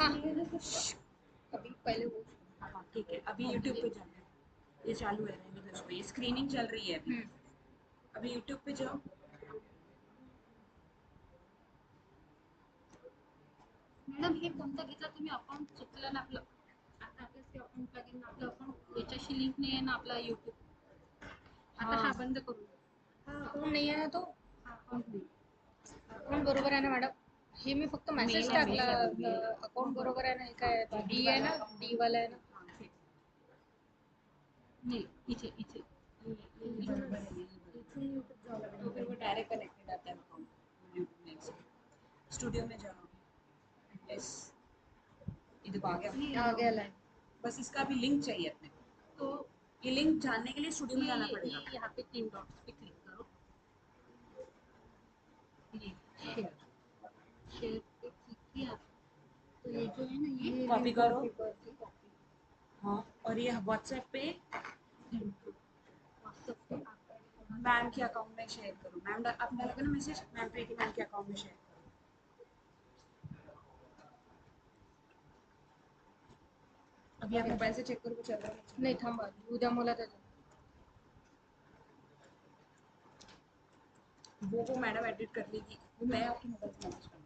हाँ नहीं है ना कुछ। अभी पहले वो हाँ ठीक है, अभी यूट्यूब पे चल रहा है, ये चालू है रहने दो, ये स्क्रीनिंग चल रही है अभी। अभी यूट्यूब पे जाओ। मॅडम हे कोणतं घेतलं तुम्ही अकाउंट चुकलं ना आपलं आता आपलं ते अकाउंट लागेल ना आपलं अकाउंट याच्याशी लिंक नाही आहे ना आपला यूट्यूब आता हा बंद करू अकाउंट नाही आहे ना तो अकाउंट नहीं, अकाउंट बरोबर आहे ना मॅडम हे मी फक्त मेसेज मेल है, टाकला मेल है, अकाउंट बरोबर आहे ना हे काय डी आहे ना डी वाला आहे ना हाँ ठीक, नाही इथे इथे ये बराबर है, ये इथून यूट्यूब जावं लागेल तो फिर वो डायरेक्ट कनेक्टेड आता है अकाउंट यूट्यूब में से। स्टूडियो में जाओ, यस, ये देखो आ गया। आ गया लाइन बस इसका भी लिंक चाहिए अपने को, तो ये लिंक जानने के लिए स्टूडियो में जाना पड़ेगा। यहाँ पे 3 डॉट्स पे क्लिक करो ये शेयर शेयर पे क्लिक किया तो ये जो है ना ये कॉपी करो, कॉपी हाँ, और ये व्हाट्सएप पे व्हाट्सएप पे आप मैम के अकाउंट में शेयर करो। मैम अपना लगा ना मैसेज, मैम प्रीति मैम के अकाउंट में शेयर करो। अभी आप मोबाइल से चेक करो चल रहा है। नाही थांबा उद्या मला त्याचं वो मैडम एडिट कर लेगी, वो मैं आपके मोबाइल से मैसेज कर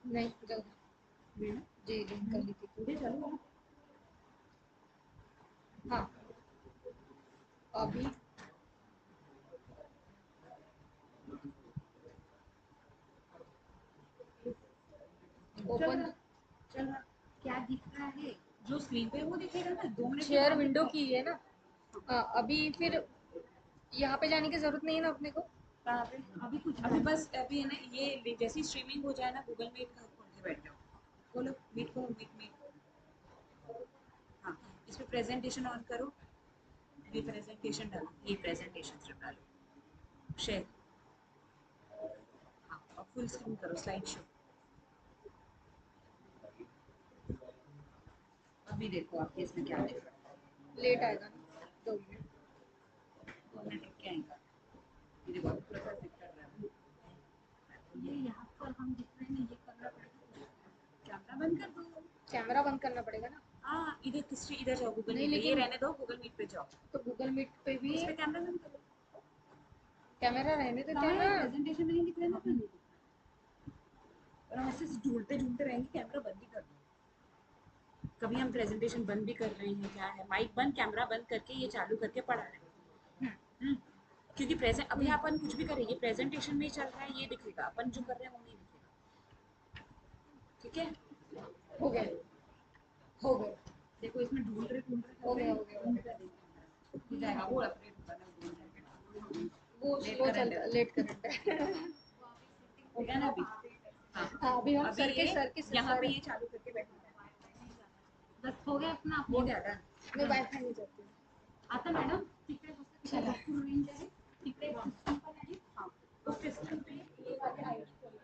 नाही जाऊ दे दूँगी। जी लिंक कर ली थी मुझे चलो हाँ अभी ओपन चल रहा, क्या दिख रहा है जो स्क्रीन पे है वो दिखेगा ना, 2 मिनट के शेयर बाद विंडो की है ना हाँ अभी फिर यहाँ पे जाने की जरूरत नहीं है ना अपने को कहाँ पे? अभी बस अभी है ना, ये जैसी स्ट्रीमिंग हो जाए ना, गूगल मीट का खोल के बैठ जाओ। खोलो मीट, खोलो मीट मीट। हाँ, इस पे प्रेजेंटेशन ऑन करो, ये प्रेजेंटेशन डालो, ये प्रेजेंटेशन सिर्फ डालो, शेयर, हाँ, और फुल स्क्रीन करो, स्लाइड शो। अभी देखो आपके इसमें क्या दिख रहा है। लेट आएगा ना 2 मिनट 2 मिनट रुक के आएगा, ये देखो अभी पूरा दिख कर रहा है। ये यहाँ पर हम दिख रहे हैं ये करना पड़ेगा कैमरा बंद कर दो। कैमरा बंद करना पड़ेगा ना हाँ, इधर किसी इधर जाओ, गूगल नहीं मीट पे, ये लेकिन रहने दो, गूगल मीट पे जाओ, तो गूगल मीट पे भी इस पे कैमरा बंद करो। कैमरा रहने देते कहाँ हैं है ना प्रेजेंटेशन में, नहीं दिख रहा ना अपना, और हम ऐसे ढूंढते ढूंढते रहेंगे, कैमरा बंद ही कर दो। कभी हम प्रेजेंटेशन बंद भी कर रहे हैं, क्या है, माइक बंद कैमरा बंद करके ये चालू करके पढ़ा रहे हैं। क्योंकि प्रेजेंट अभी अपन कुछ भी करें, ये प्रेजेंटेशन में ही चल रहा है, ये दिखेगा, अपन जो कर रहे हैं वो नहीं दिखेगा। ठीक है, हो गया हो गया देखो इसमें ढूंढ रहे हो गया हो गया हो जाएगा, वो अपडेट होगा ना, वो स्लो चलता लेट करंट है हो गया ना अभी। हाँ, हाँ अभी हम अभी ये सर के यहाँ पे ये चालू करके बैठे हैं। बस हो गया अपना हो गया डन। मैं वाईफाय नहीं जाती आता मॅडम तिकडे बसा, तिकडे भरपूर रेंज आहे, तिकडे सिस्टम पण आहे। हाँ, उस सिस्टम पे ये वाले एडिटिंग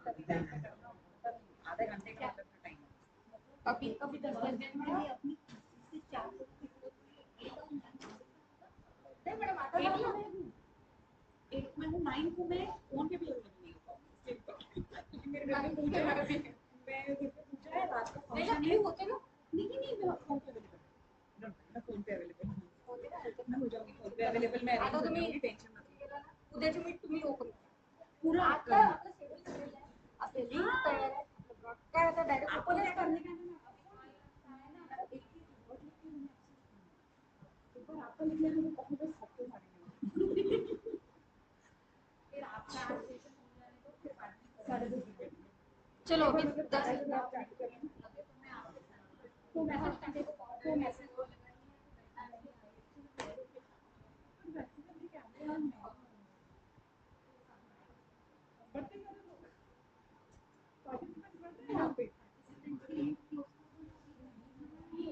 करके बैठ के करना होता है, आधे घंटे का मतलब टाइम है। अभी अभी 10 मिनट में ये अपनी से 4 नहीं मैडम आता है, 8 में हूँ, 9 को मैं फोन पे भी अवेलेबल नहीं हो पाऊंगी, क्योंकि मेरे घर में पूजा है, मैं घर पे पूजा है, रात का फंक्शन है, होते ना नहीं मैं फोन पे अवेलेबल हूँ, मैं फोन पे अवेलेबल हूँ, मैं हो जाऊंगी फोन पे अवेलेबल, मैं अरेंज हो जाऊंगी, टेंशन मत लो। उद्याची मीट तुम्ही ओपन पूरा आता करना, आपलं शेड्यूल झालेलं आहे आपले लिंक तयार आहे आपलं काय आता डायरेक्ट आपको ओपनच क्या कर करने का है ना, एक चीज बहुत लिखी है, एक बार आपका लिख लेना तो कभी बस सबके सारे फिर आपका सेशन हो जाने दो, फिर बाद में साढ़े 10 चलो अभी मतलब 10 आप चालू करें तो मैसेज करने को, तो मैसेज यहाँ पे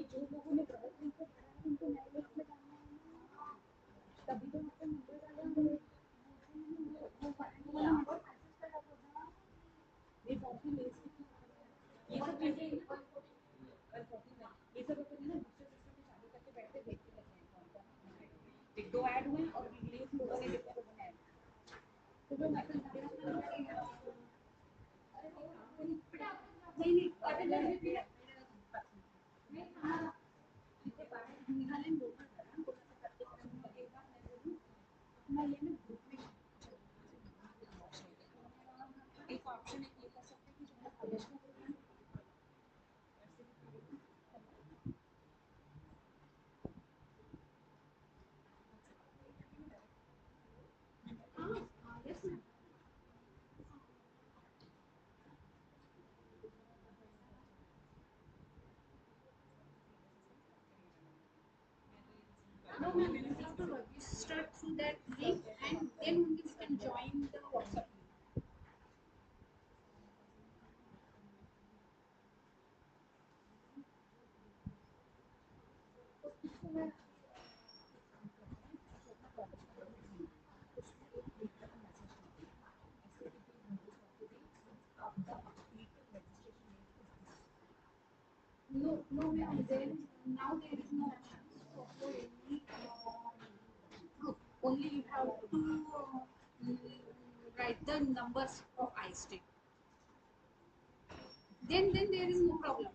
जो लोगों ने गलत लिंक को भरा है उनको नए लिंक में डालना है ना, तभी तो आपका नंबर डाला है, वो फाइल वाला नंबर मैसेज कर रहा था ना, ये कॉपी पेस्ट ये सब चीजें ये सब अपन ना दूसरे सिस्टम में चालू करके बैठे देखते रहते हैं कौन कौन एक दो ऐड हुए और रिलेस लोगों ने देखा, लोगों ने ऐड तो जो मैसेज डाला था एक ऑप्शन एक ये कर सकते हैं कि जो है कॉलेज में No, ma'am, you have to register through that link and then only you can join the WhatsApp link. No, no, ma'am, now there is no option for any group. Only you have to write the numbers of I-Stick. Then there is no problem.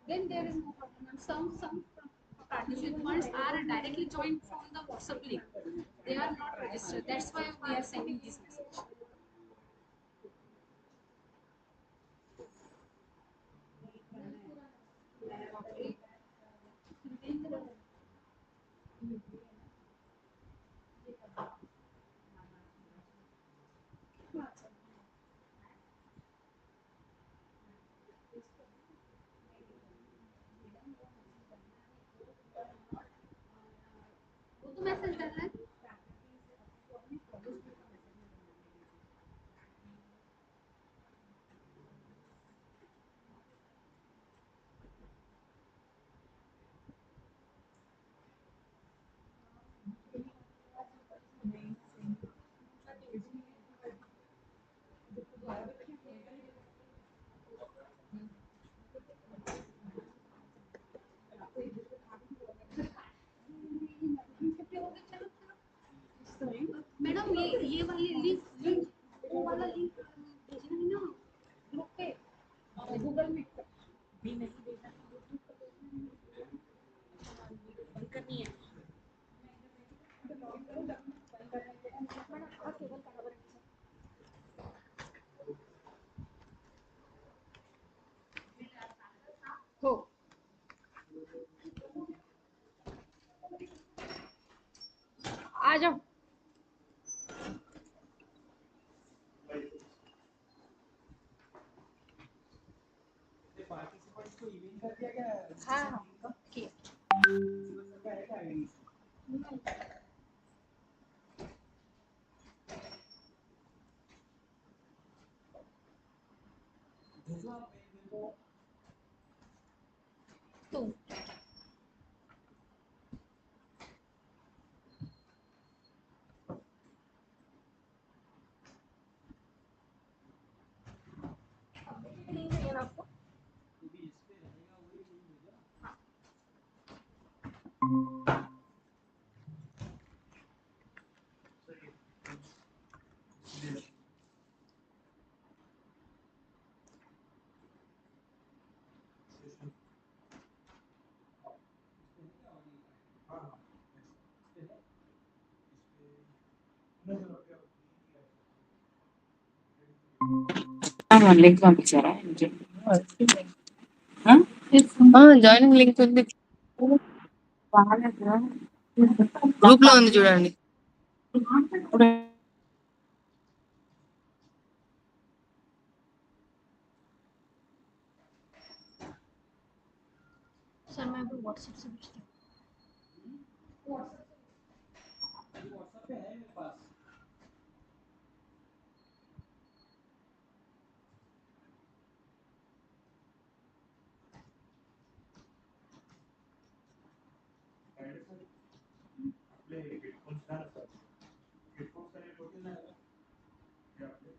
Then there is no problem. And some participants are directly joined from the WhatsApp link. They are not registered. That's why we are sending this message. वो तो message करना है. Madam ये वाली link link वो वाला link भेजना है ना ग्रुप पे गूगल मीट पे. भी नहीं भेजना है यूट्यूब पर बंद करनी है. हो आ जाओ. पार्टिसिपेंट्स को ईमेल कर दिया गया है. हाँ किया. सबका है क्या आईडी? भेजो आप मेरे को. तो नहीं चाहिए ना आपको. तो भी इस पे रहेगा वही नहीं भेजा. सही है. हाँ हाँ इस पे है. లింక్ పంపించారా జాయినింగ్ లింక్ ఉంది గ్రూప్ లో ఉంది చూడండి. सर मैं अभी व्हाट्सएप से भेजती हूँ. व्हाट्सएप पे है मेरे पास. आपले हेडफोन्स काय असतात? हेडफोन्स कनेक्ट होतील ना याला? हे आपले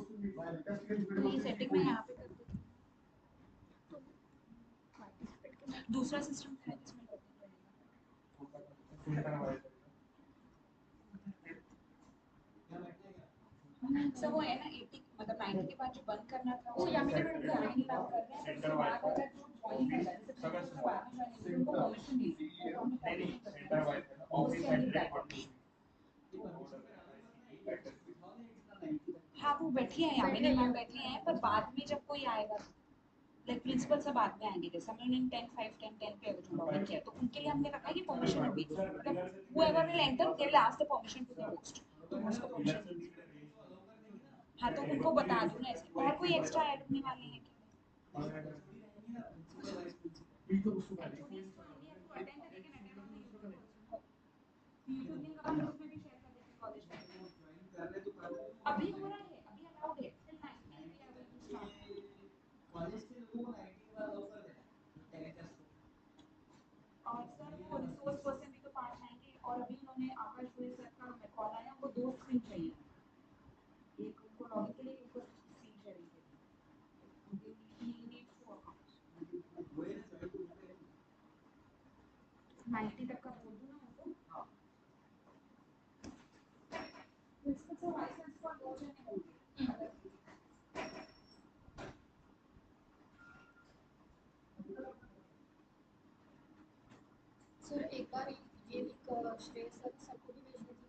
नहीं सेटिंग में यहाँ पे कर देती हूँ। दूसरा सिस्टम है जिसमें करना पड़ेगा। सब वो है ना 80 मतलब 90 के बाद जो बंद करना था वो यहाँ पे हम ज्वाइन काम कर रहे हैं उसके बाद अगर जो ज्वाइन करना है जैसे प्रिंसिपल के बाद में ज्वाइन उनको परमिशन दी थी तो हमने उसके अंदर जाकर हाँ वो बैठी है यहाँ मेरी मैम बैठी हैं पर बाद में जब कोई आएगा लाइक प्रिंसिपल से बाद में आएंगे जैसे हमने उन्हें 10 5 10 10 पे अगर जो लॉगिन किया तो उनके लिए हमने रखा कि परमिशन होगी मतलब whoever will enter they will ask the permission to the host तो host को परमिशन हाँ तो उनको बता दूँ ना ऐसे और कोई एक्स्ट्रा ऐड होने वाले हैं क्या Actually, इसको India को attend they can attend on the YouTube also. YouTube link अपन उसमें भी share कर देते कॉलेज में. अभी हो रहा है, अभी allowed है. Till 90 we are going to start. College के लोगों को 90 के बाद ऑफर देना जो टेलीकास्ट को. और सर वो रिसोर्स पर्सन भी तो 5 आएंगे और अभी उन्होंने आकाश गोयल सर का कॉल आया वो 2 स्क्रीन चाहिए. एक उनको लॉगिन के लिए एक उनको स्क्रीन शेयरिंग के लिए. He needs 2 accounts. वो है ना ज्वाइन टू 90 तक का बोल दूं ना उनको. हाँ. इसको तो लाइसेंस का 2 जने होंगे. सर एक बार ये लिंक श्रेय सर सबको भी भेज दीजिए.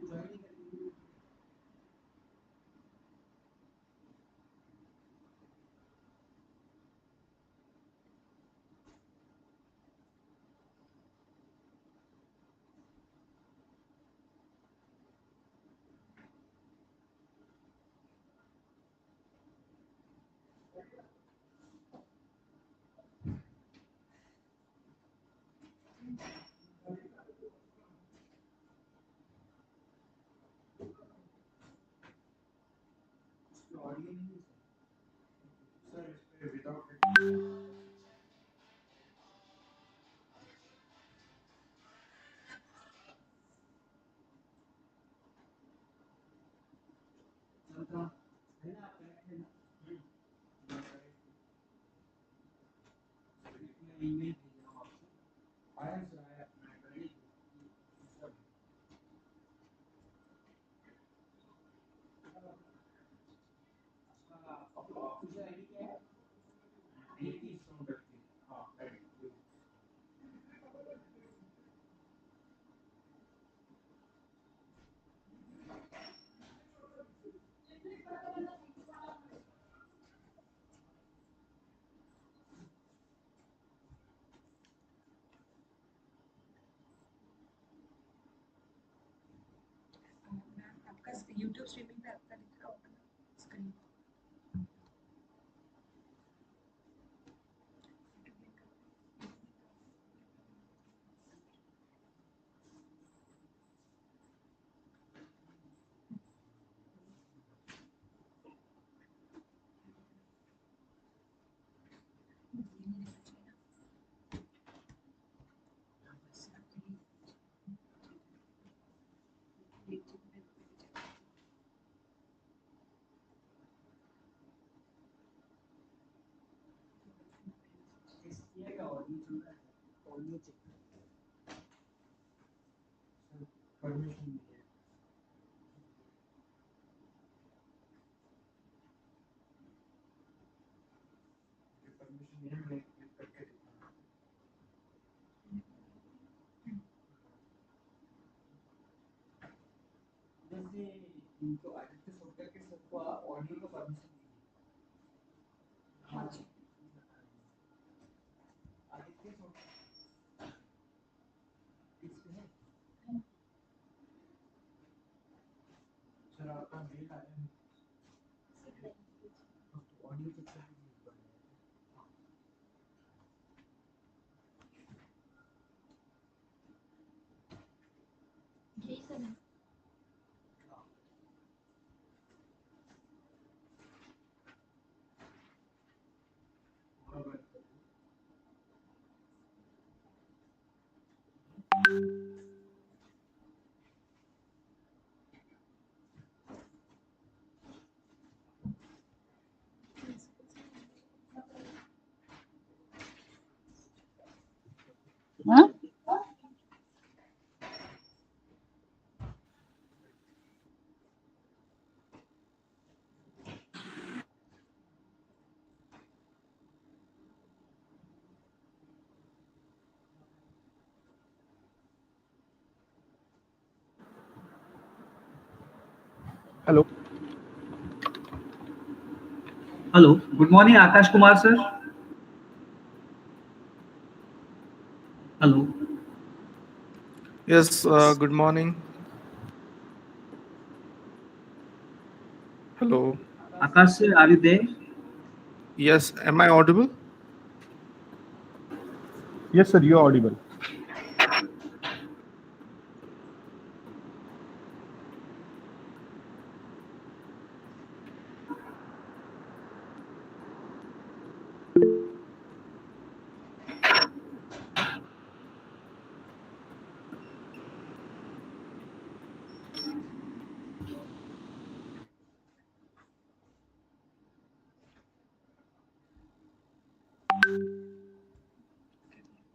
ज्वाइन नहीं करेंगे. ऑडियो नहीं सर इस पे विदाउट चलता है ना आप कनेक्ट है ना. मैं ईमेल भेज रहा हूं आपको. आया सर आया मैं करेंगे. आपका ऑफिशियल आईडी क्या है. 80 साउंड करके. हां राइट. आपका YouTube स्ट्रीमिंग पे आपका दिख रहा होगा ना स्क्रीन. का ऑडियो चल रहा है. ऑडियो चेक परमिशन नहीं है. परमिशन नहीं है. मैं क्लिक करके देखूंगा. जैसे इनको आदित्य सोडकर के सबको ऑडियो का परमिशन नहीं है. हाँ जी. आदित्य सोडकर इसमें है. सर आपका मेल आया है. तो ऑडियो चेक कर लीजिए. यही सर है. हाँ? Hello. Hello, good morning Akash Kumar sir. Hello. Yes good morning. Hello. Akash sir, are you there? Yes am I audible. Yes, sir, you're audible.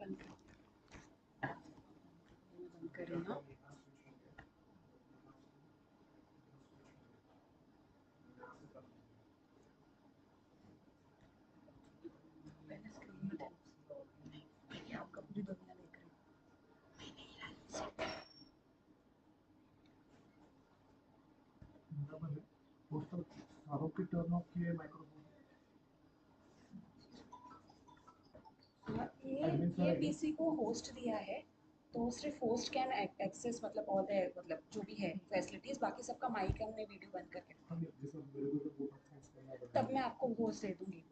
बंद कर बंद करें ना। पहले स्क्रीन में देखिए, आपका पूरी दुनिया देख रही है। ये पीसी को होस्ट दिया है, तो सिर्फ होस्ट कैन एक्सेस मतलब ऑल द मतलब जो भी है फैसिलिटीज, बाकी सबका माइक हमने वीडियो बंद करके तब मैं आपको होस्ट दे दूंगी।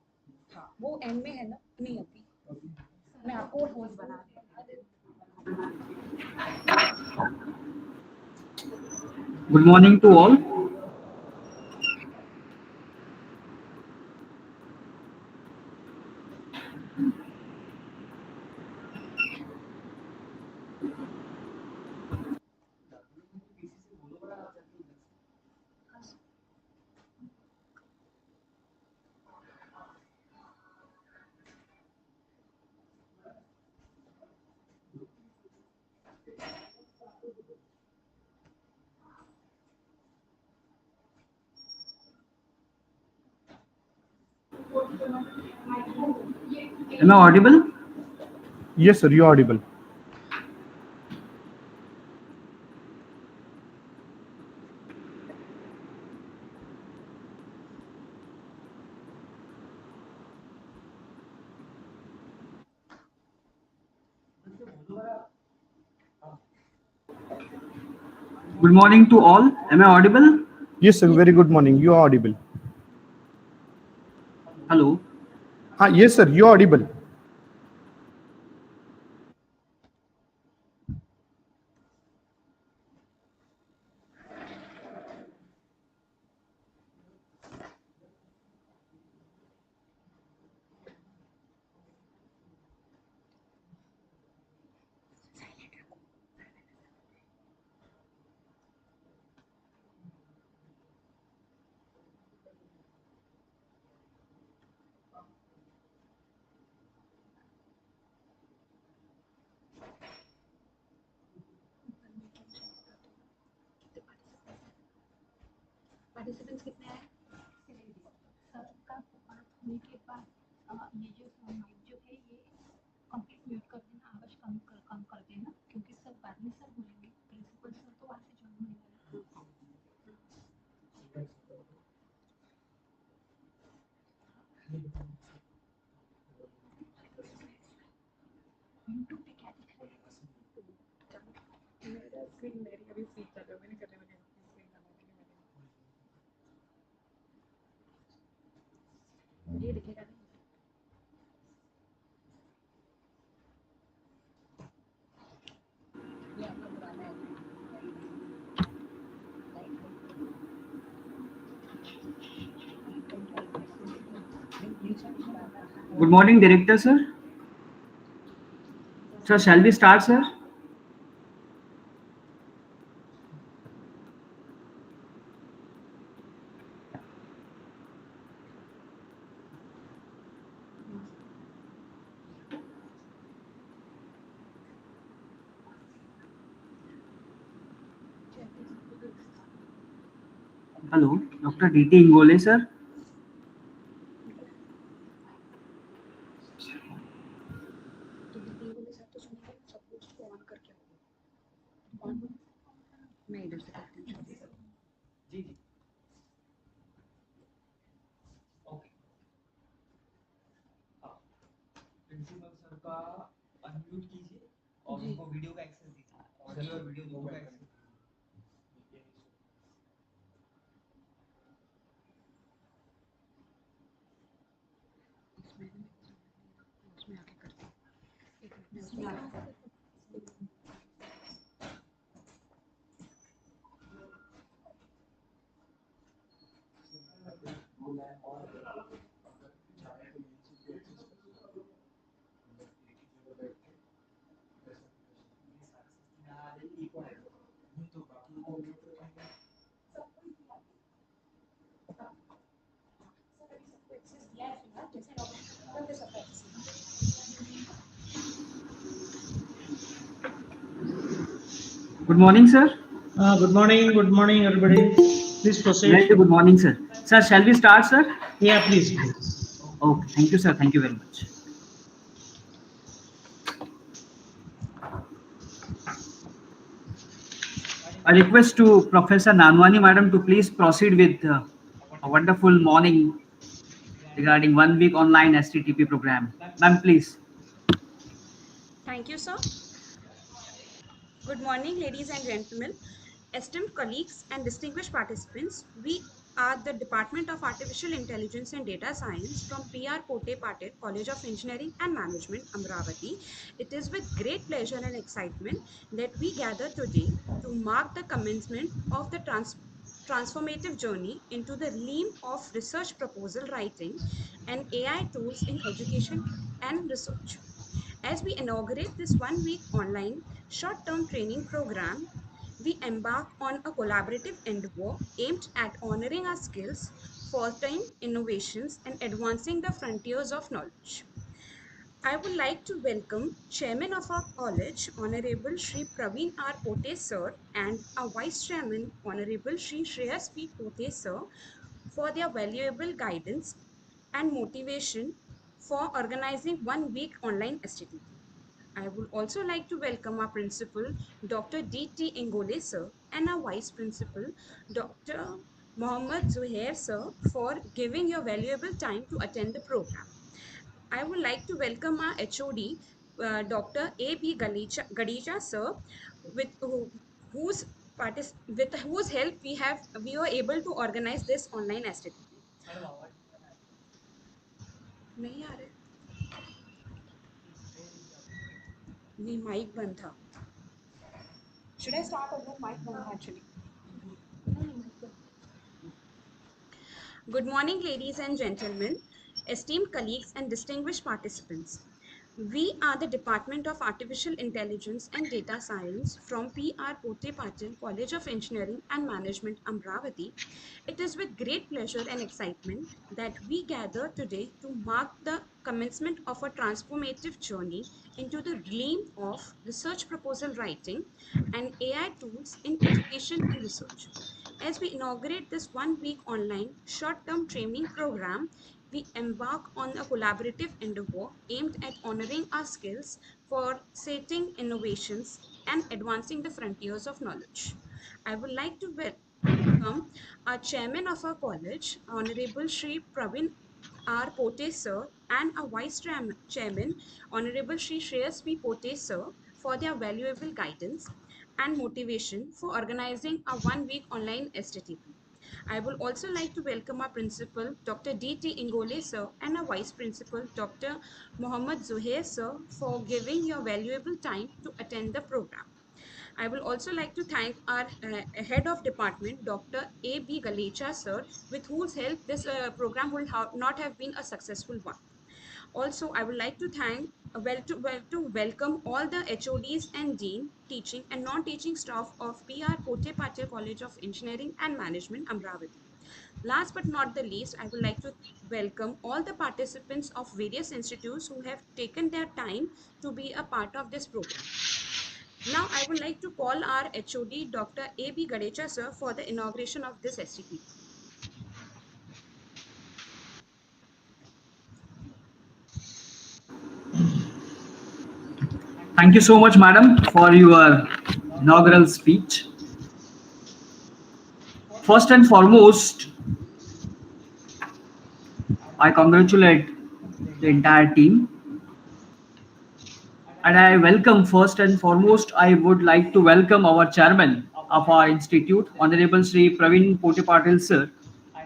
हाँ, वो एंड में है ना, नहीं अभी मैं आपको होस्ट बना Good morning to all. Am I audible? Yes, sir, you're audible. Good morning to all. Am I audible? Yes, sir, very good morning. You're audible. Hello. Yes, sir, you're audible. Participants कितने आए? Sir का बात होने के बाद ये जो mic जो है ये कंप्लीट म्यूट कर देना, आवाज कम कर देना, क्योंकि सर बाद में सर बोलेंगे, प्रिंसिपल सर तो वहाँ से ज्वाइन होने वाले यूट्यूब पे क्या दिख रहा है? मेरा स्क्रीन मेरी अभी फ्री कर रहे हो, मैंने करने वाली स्क्रीन बनाने ये दिखेगा नहीं। ये आपका पुराना है। Good morning, director sir. Sir, shall we start, sir? Hello, Dr. D.T. Ingole, sir. तो दीदी बोले सर तो सुनिए, सब कुछ को ऑन करके ऑन, मैं इधर से करती हूँ। जी जी। ओके। प्रिंसिपल सर का अनम्यूट कीजिए और उनको वीडियो का एक्सेस दीजिए, ऑडियो और वीडियो दोनों का एक्सेस। इसमें उसमें आके करती हूँ। एक minute. Good morning, sir. Good morning, everybody. Please Very proceed. good morning, sir. Sir, shall we start, sir? Yeah, please. Okay, thank you, sir. Thank you very much. A request to Professor Nanwani, madam, to please proceed with a wonderful morning regarding 1 week online STTP program. Ma'am, please. Thank you, sir. Good morning, ladies and gentlemen, esteemed colleagues and distinguished participants. We are the Department of Artificial Intelligence and Data Science from PR Pote Patel College of Engineering and Management, Amravati. It is with great pleasure and excitement that we gather today to mark the commencement of the transformative journey into the realm of research proposal writing and AI tools in education and research. As we inaugurate this 1 week online short term training program, we embark on a collaborative endeavor aimed at honoring our skills, fostering innovations, and advancing the frontiers of knowledge. I would like to welcome Chairman of our college, Honorable Shri Praveen R. Pote Sir, and our Vice Chairman, Honorable Shri Shreyas P. Pote Sir, for their valuable guidance and motivation for organizing 1 week online STTP. I would also like to welcome our principal, Dr. D.T. Ingole sir, and our vice principal, Dr. Mohammad Zuhair sir, for giving your valuable time to attend the program. I would like to welcome our HOD, Dr. A.B. Gadija sir, with whose with whose help we were able to organize this online STTP. नहीं आ रहे नहीं mic बंद था should I start again mic बंद था actually. Good morning, ladies and gentlemen, esteemed colleagues and distinguished participants. We are the Department of Artificial Intelligence and Data Science from PR Pote Patil College of Engineering and Management, Amravati. It is with great pleasure and excitement that we gather today to mark the commencement of a transformative journey into the realm of research proposal writing and AI tools in education and research. As we inaugurate this 1 week online short term training program, we embark on a collaborative endeavor aimed at honoring our skills for setting innovations and advancing the frontiers of knowledge. I would like to welcome our chairman of our college, Honorable Shri Praveen R. Pote sir, and our vice chairman, Honorable Shri Shreyas P. Pote sir, for their valuable guidance and motivation for organizing a 1 week online STTP. I would also like to welcome our principal, Dr. D.T. Ingole sir, and our vice principal, Dr. Mohammad Zuhair sir, for giving your valuable time to attend the program. I will also like to thank our head of department, Dr. A.B. Galecha sir, with whose help this program would not have been a successful one. Also, I would like to thank to welcome all the HODs and Dean, teaching and non-teaching staff of PR Pote Patel College of Engineering and Management, Amravati. Last but not the least, I would like to welcome all the participants of various institutes who have taken their time to be a part of this program. Now, I would like to call our HOD, Dr. A.B. Gadecha sir, for the inauguration of this STTP. Thank you so much, madam, for your inaugural speech. First and foremost, I congratulate the entire team. And I welcome first and foremost, I would like to welcome our chairman of our institute, Honorable Sri Praveen Pote Patil sir,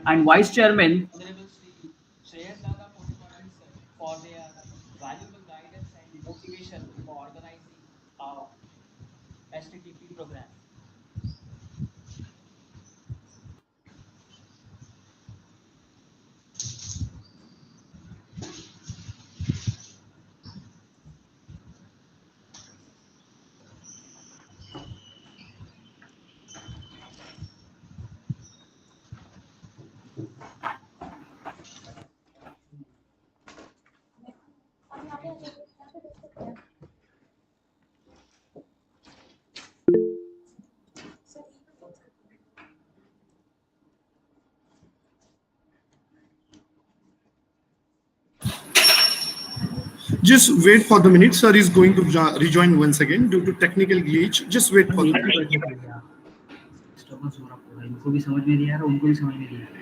and vice chairman, Honorable Shri Shreyas Dada Potipatil sir, for their valuable guidance and motivation for STTP program. Just wait for the minute. Sir is going to rejoin once again due to technical glitch. Just wait for the एक ही minute. बैठे भैया, disturbance हो रहा पूरा, इनको भी समझ में नहीं आ रहा, उनको भी समझ में नहीं आ रहा।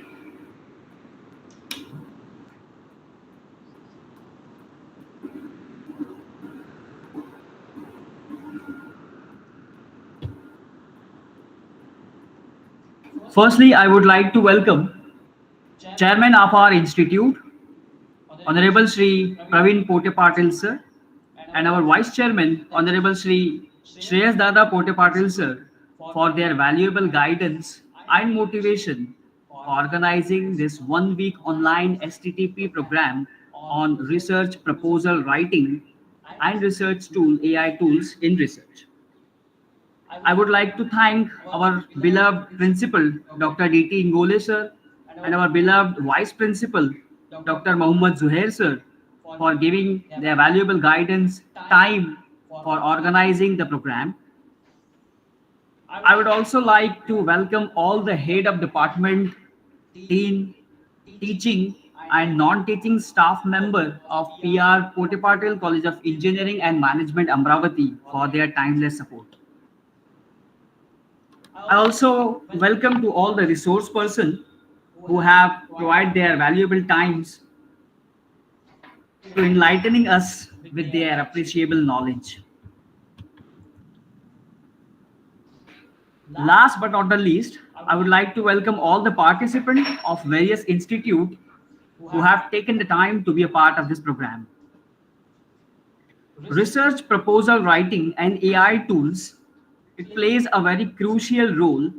Firstly, I would like to welcome Chairman of our institute, Honorable Shri Praveen Pote Patil sir, and our Vice Chairman, Honorable Shri Shreyas Dada Pote Patil sir, for their valuable guidance and motivation for organizing this 1 week online STTP program on research proposal writing and research tool AI tools in research. I would like to thank our beloved principal, Dr. D.T. Ingole sir, and our beloved vice principal, Dr. Mohammad Zuhair sir, for giving their valuable guidance, time for organizing the program. I would also like to welcome all the head of department, team, teaching and non-teaching staff member of PR Pote College of Engineering and Management Amravati for their timeless support. I also welcome to all the resource person who have provided their valuable times to enlightening us with their appreciable knowledge. Last but not the least, I would like to welcome all the participants of various institutes who have taken the time to be a part of this program. Research proposal writing and AI tools, it plays a very crucial role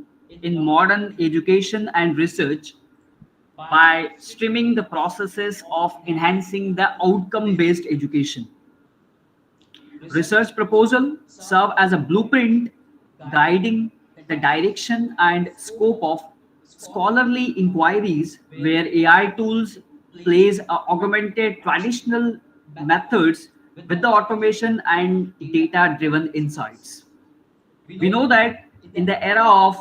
in modern education and research by streaming the processes of enhancing the outcome-based education. Research proposal serve as a blueprint guiding the direction and scope of scholarly inquiries where AI tools plays augmented traditional methods with the automation and data-driven insights. We know that in the era of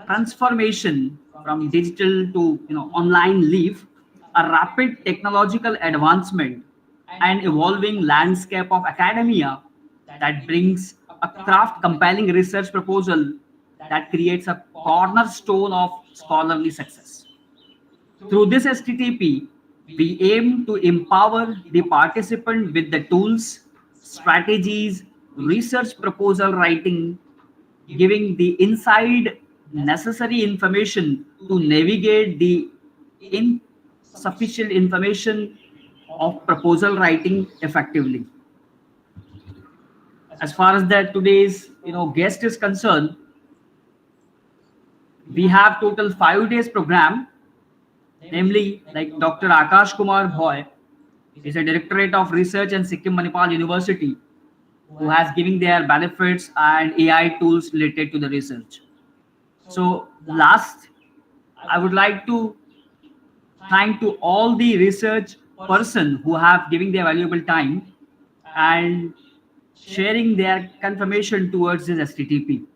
transformation from digital to online live, a rapid technological advancement and evolving landscape of academia that brings a craft compelling research proposal that creates a cornerstone of scholarly success. Through this STTP, we aim to empower the participant with the tools, strategies, research proposal writing, giving the inside necessary information to navigate the insufficient information of proposal writing effectively. As far as that today's guest is concerned, we have total 5 days program, namely like Dr. Akash Kumar Bhoy is a directorate of research in Sikkim Manipal University who has given their benefits and AI tools related to the research. So last, I would like to thank to all the research person who have given their valuable time and sharing their confirmation towards this STTP.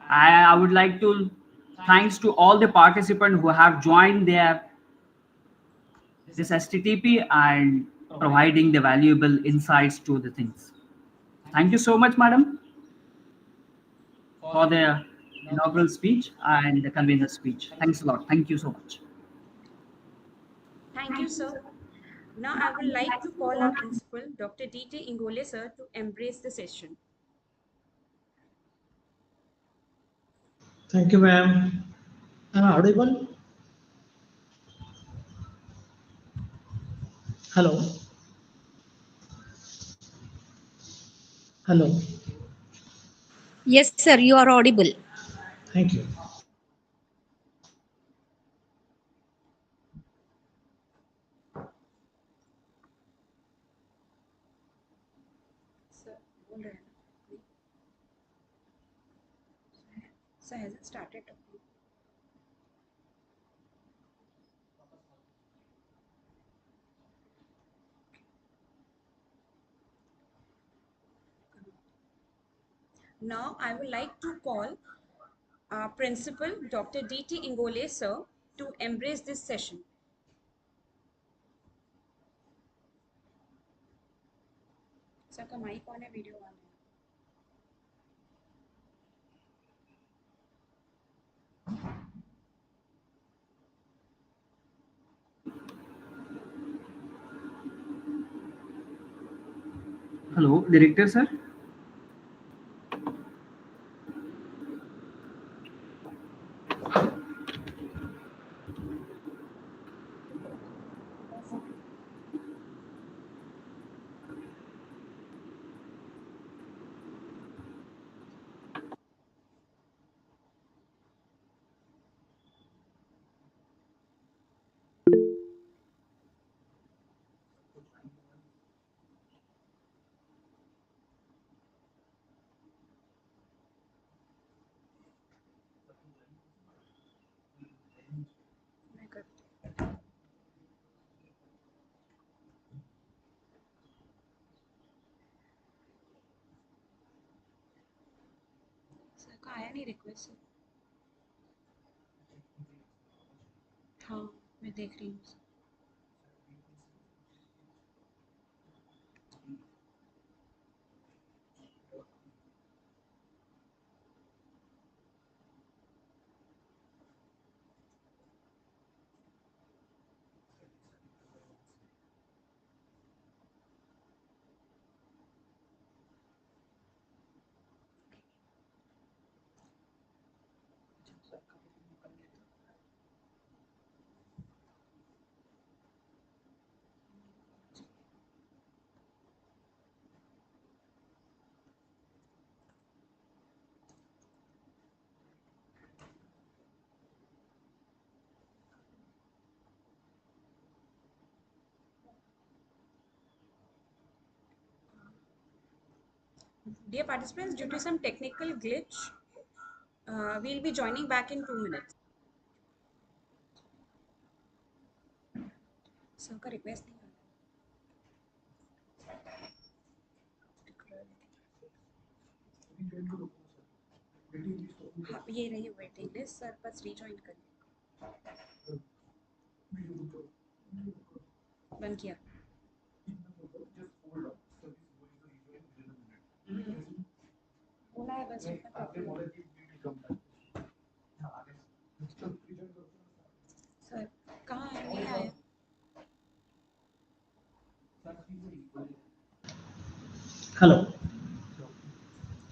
I would like to thanks to all the participants who have joined their this STTP and providing the valuable insights to the things. Thank you so much, madam, for the inaugural speech and the convener speech. Thanks a lot. Thank you so much. Thank you, sir. Now I would like to call our principal, Dr. D.T. Ingole, sir, to embrace the session. Thank you, ma'am. Am I audible? Hello. Hello. Yes, sir, you are audible. Thank you. Sir, बोल रहे हैं ना? Sir hasn't started talking. Now I would like to call our principal, Dr. D.T. Ingole, sir, to embrace this session. Sir का mic on है, video on है. Hello, director sir. मैं करती हूँ. सर का आया नहीं रिक्वेस्ट. हाँ, मैं देख रही हूँ. Dear participants, due to some technical glitch, we'll be joining back in 2 minutes. Sir का रिक्वेस्ट नहीं आ रहा. हाँ, ये रही वेटिंग लिस्ट. सर बस रीजॉइन करिए. बंद किया. बोला है बस. सर कहाँ है? नहीं आया. Hello.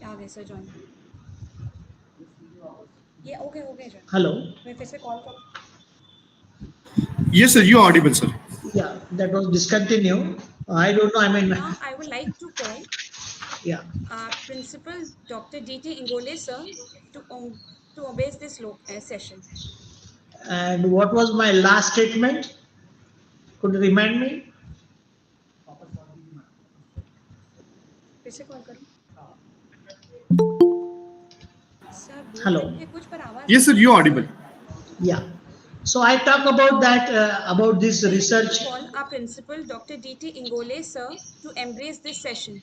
आ गए सर ज्वाइन. ये ओके हो गए ज्वाइन. Hello. मैं फिर से कॉल करूँ. Yes, sir, you are audible, sir. Yeah, that was discontinue. I don't know. I mean, Now I would like to call yeah. Principal Dr. D.T. Ingole, sir, to obey this session. And what was my last statement? Could you remind me? फिर से call करूँ. Sir बोल Hello. रहे हैं कुछ पर आवाज. Yes, sir, you are audible. Yeah. So I talk about that about this research. Call our principal Dr. D.T. Ingole, sir, to embrace this session.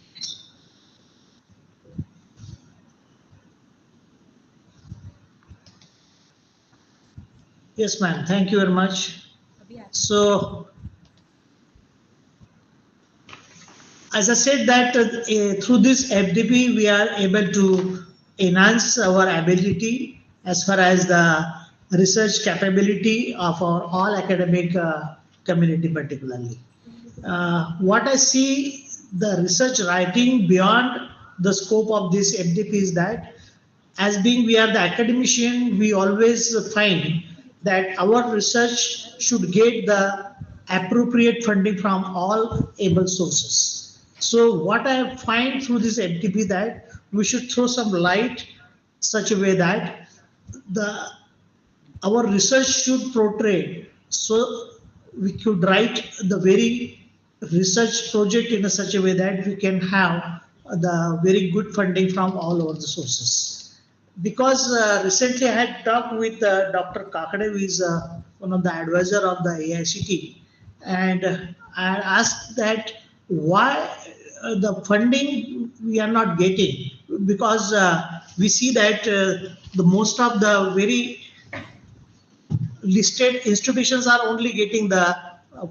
Yes, ma'am. Thank you very much. So, as I said that through this FDP, we are able to enhance our ability as far as the research capability of our all academic community particularly. What I see the research writing beyond the scope of this FDP is that as being we are the academician, we always find that our research should get the appropriate funding from all able sources. So what I find through this FDP that we should throw some light such a way that the our research should portray, so we could write the very research project in a such a way that we can have the very good funding from all over the sources. Because recently I had talked with Dr. Kakade, who is one of the advisor of the AICT, and I asked that why the funding we are not getting, because we see that the most of the very listed institutions are only getting the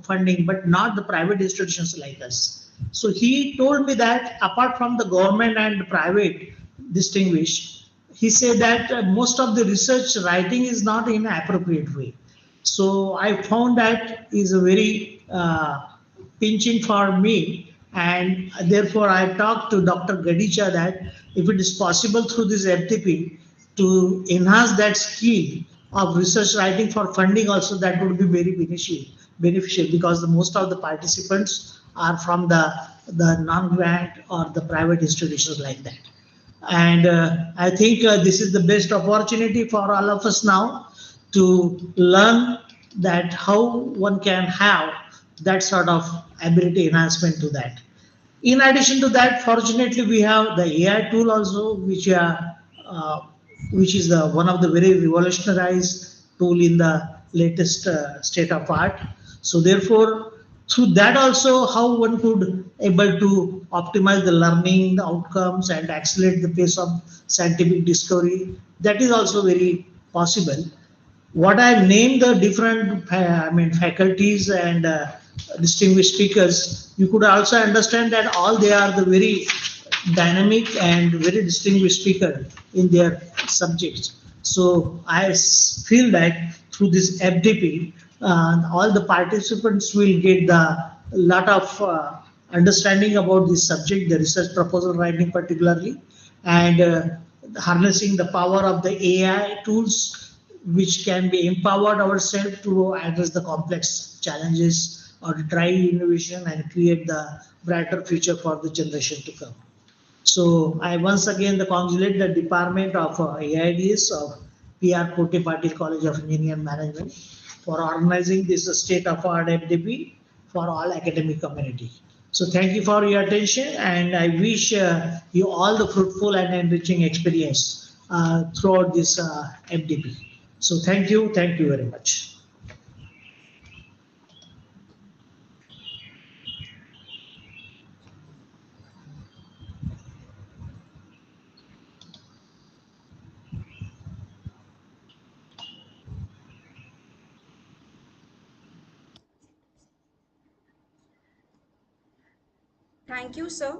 funding, but not the private institutions like us. So he told me that apart from the government and private distinguished, he said that most of the research writing is not in appropriate way. So I found that is a very pinching for me, and therefore I talked to Dr. Gadicha that if it is possible through this FTP to enhance that skill of research writing for funding also, that would be very beneficial, because the most of the participants are from the non-grant or the private institutions like that. And I think this is the best opportunity for all of us now to learn that how one can have that sort of ability enhancement to that. In addition to that, fortunately, we have the AI tool also, uh, which is the one of the very revolutionized tool in the latest state of art. So therefore, through that also, how one could able to optimize the learning, the outcomes, and accelerate the pace of scientific discovery. That is also very possible. What I named the different, faculties and distinguished speakers, you could also understand that all they are the very dynamic and very distinguished speaker in their subjects. So I feel that through this FDP, all the participants will get the lot of understanding about this subject, the research proposal writing particularly, and harnessing the power of the AI tools, which can be empowered ourselves to address the complex challenges or drive innovation and create the brighter future for the generation to come. So I once again congratulate the Department of AIDS of PR Kote Patil College of Engineering and Management for organizing this state-of-art FDP for all academic community. So thank you for your attention, and I wish you all the fruitful and enriching experience throughout this FDP. So thank you very much. Thank you, sir.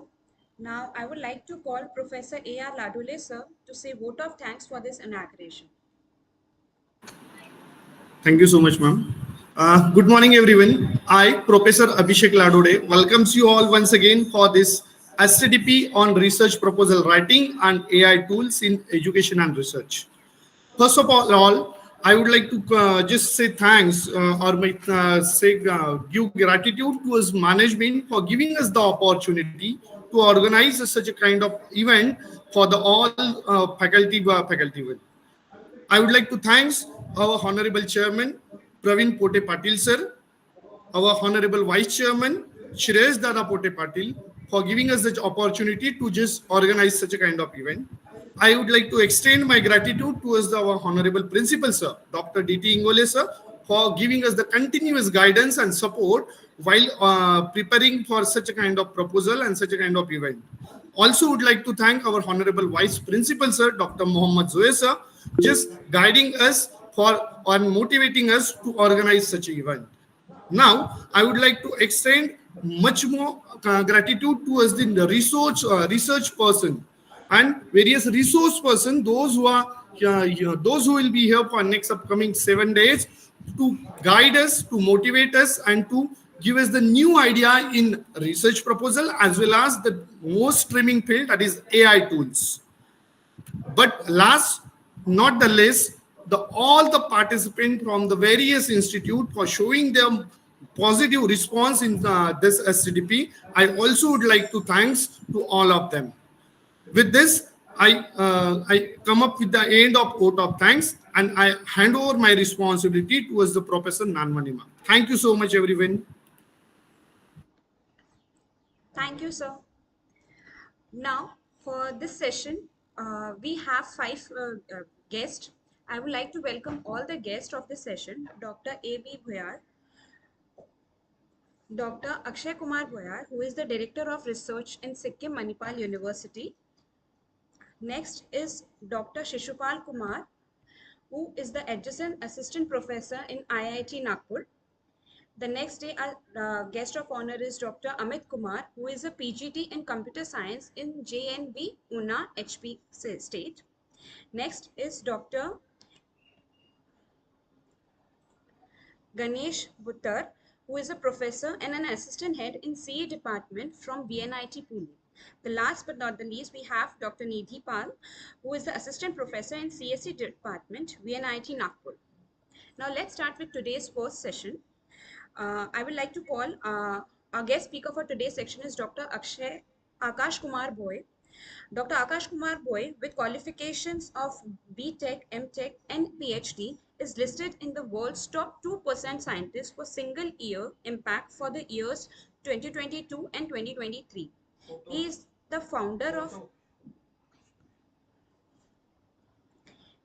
Now I would like to call Professor A.R. Ladule, sir, to say vote of thanks for this inauguration. Thank you so much, ma'am. Good morning, everyone. I, Professor Abhishek Ladode, welcomes you all once again for this STDP on research proposal writing and AI tools in education and research. First of all, I would like to just say thanks give gratitude to us management for giving us the opportunity to organize such a kind of event for the all faculty. I would like to thanks our Honorable Chairman, Praveen Pote Patil sir, our Honorable Vice Chairman, Shresh Dada Pote Patil, for giving us such opportunity to just organize such a kind of event. I would like to extend my gratitude towards our Honorable Principal sir, Dr. D.T. Ingole sir, for giving us the continuous guidance and support while preparing for such a kind of proposal and such a kind of event. Also would like to thank our Honorable Vice Principal sir, Dr. Mohammad Zoe sir, just guiding us and motivating us to organize such an event. Now, I would like to extend much more gratitude towards the research person and various resource person, those who will be here for next upcoming 7 days to guide us, to motivate us, and to give us the new idea in research proposal as well as the most streaming field, that is AI tools. But last, not the least, all the participants from the various institute for showing their positive response in this STDP. I also would like to thanks to all of them. With this, I come up with the end of vote of thanks, and I hand over my responsibility towards the Professor Nanmanima. Thank you so much, everyone. Thank you, sir. Now, for this session, we have five guests. I would like to welcome all the guests of the session: Dr. A.B. Bhoyar, Dr. Akshay Kumar Bhoyar, who is the Director of Research in Sikkim Manipal University. Next is Dr. Shishupal Kumar, who is the Adjunct Assistant Professor in IIT Nagpur. The next day, our guest of honor is Dr. Amit Kumar, who is a PGT in Computer Science in JNB Una HP State. Next is Dr. Ganesh Buttar, who is a professor and an assistant head in CA department from BNIT Pune. The last but not the least, we have Dr. Nidhi Pal, who is the assistant professor in CSE department, BNIT Nagpur. Now let's start with today's first session. I would like to call our guest speaker for today's section is Dr. Akash Kumar Boy. Dr. Akash Kumar Boy, with qualifications of B.Tech, M.Tech, and PhD, is listed in the world's top 2% scientists for single year impact for the years 2022 and 2023. He is the founder of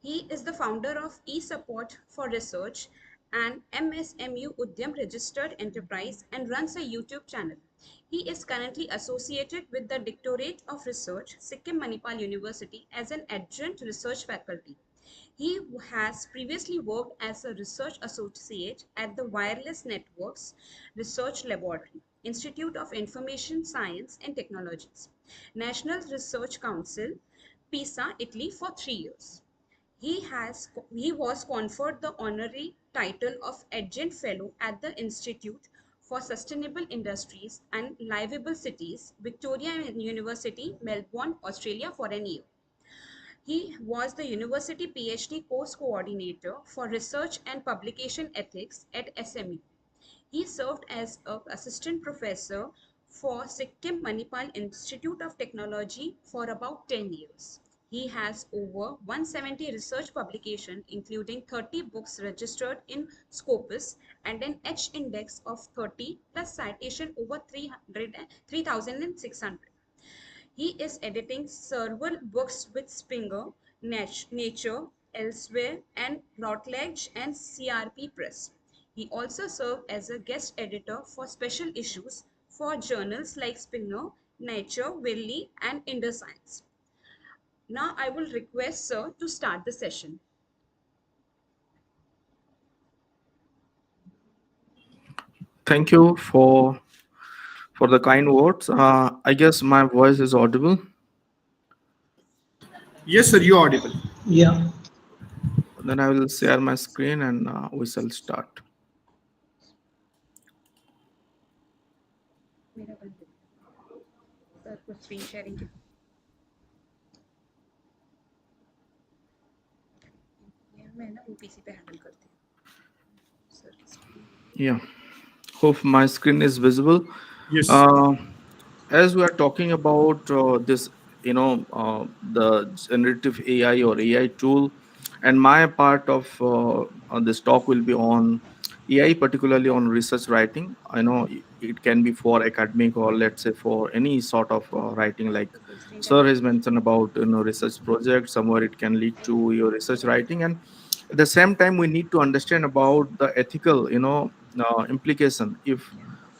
He is the founder of eSupport for Research and MSMU Udyam registered enterprise and runs a YouTube channel. He is currently associated with the Directorate of Research, Sikkim Manipal University as an adjunct research faculty. He has previously worked as a research associate at the Wireless Networks Research Laboratory, Institute of Information Science and Technologies, National Research Council, Pisa, Italy for 3 years. He was conferred the honorary title of Adjunct Fellow at the Institute for Sustainable Industries and Livable Cities, Victoria University, Melbourne, Australia for an year. He was the University PhD Course Coordinator for Research and Publication Ethics at SMU. He served as an assistant professor for Sikkim Manipal Institute of Technology for about 10 years. He has over 170 research publications, including 30 books registered in Scopus and an H index of 30 plus citation over 3,600. He is editing several books with Springer, Nature, Elsewhere, and Routledge and CRP Press. He also served as a guest editor for special issues for journals like Springer, Nature, Wiley, and InterScience. Now I will request Sir to start the session. Thank you for the kind words. I guess my voice is audible. Yes, sir, you're audible. Yeah. Then I will share my screen and we shall start. मेरा बंद है। Sir को screen sharing की ये मैं ना वो PC पे हैंडल करती हूँ सर की screen Yeah. Hope my screen is visible. Yes. As we are talking about this, the generative AI or AI tool, and my part of on this talk will be on AI, particularly on research writing. I know it can be for academic or let's say for any sort of writing. Like Sir has mentioned about research project. Somewhere it can lead to your research writing, and at the same time we need to understand about the ethical implication if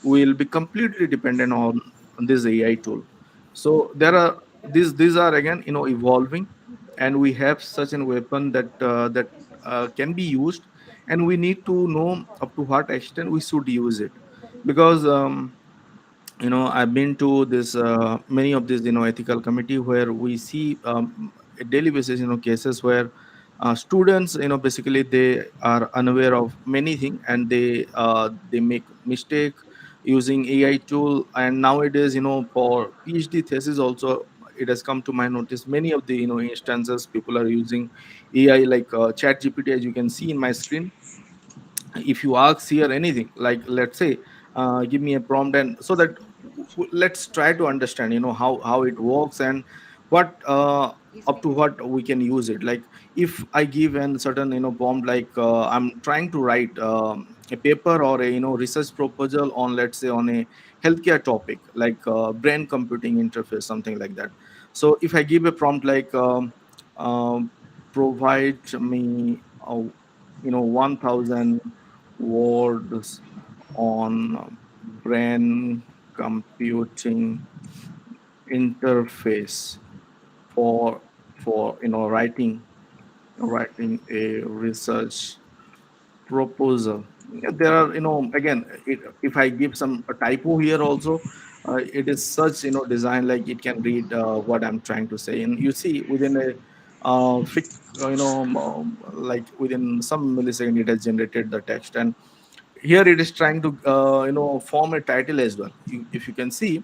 we'll be completely dependent on this AI tool. So there are these are again evolving, and we have such a weapon that can be used, and we need to know up to what extent we should use it, because I've been to this many of these ethical committee where we see a daily basis cases where students basically they are unaware of many things, and they make mistake using AI tool. And nowadays for PhD thesis also it has come to my notice, many of the instances people are using AI like chat GPT, as you can see in my screen. If you ask here anything like, let's say, give me a prompt, and so that let's try to understand how it works, and what up to what we can use it. Like if I give an certain prompt, like I'm trying to write a paper or a research proposal on, let's say, on a healthcare topic, like brain computing interface, something like that. So if I give a prompt like provide me 1000 words on brain computing interface for writing a research proposal. Yeah, there are, again, if I give some a typo here also, it is such design, like it can read what I'm trying to say, and you see within a like within some millisecond it has generated the text. And here it is trying to form a title as well. If you can see,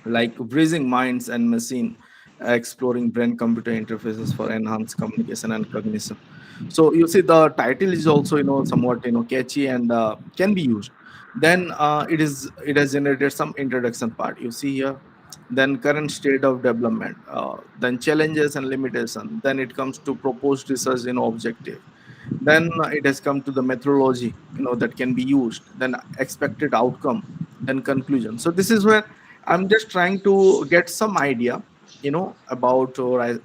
like Breezing Minds and Machine, exploring brain computer interfaces for enhanced communication and cognition. So you see the title is also somewhat catchy and can be used. Then it has generated some introduction part, you see here. Then current state of development, then challenges and limitation, then it comes to proposed research objective. Then it has come to the methodology that can be used, then expected outcome, then conclusion. So this is where I'm just trying to get some idea about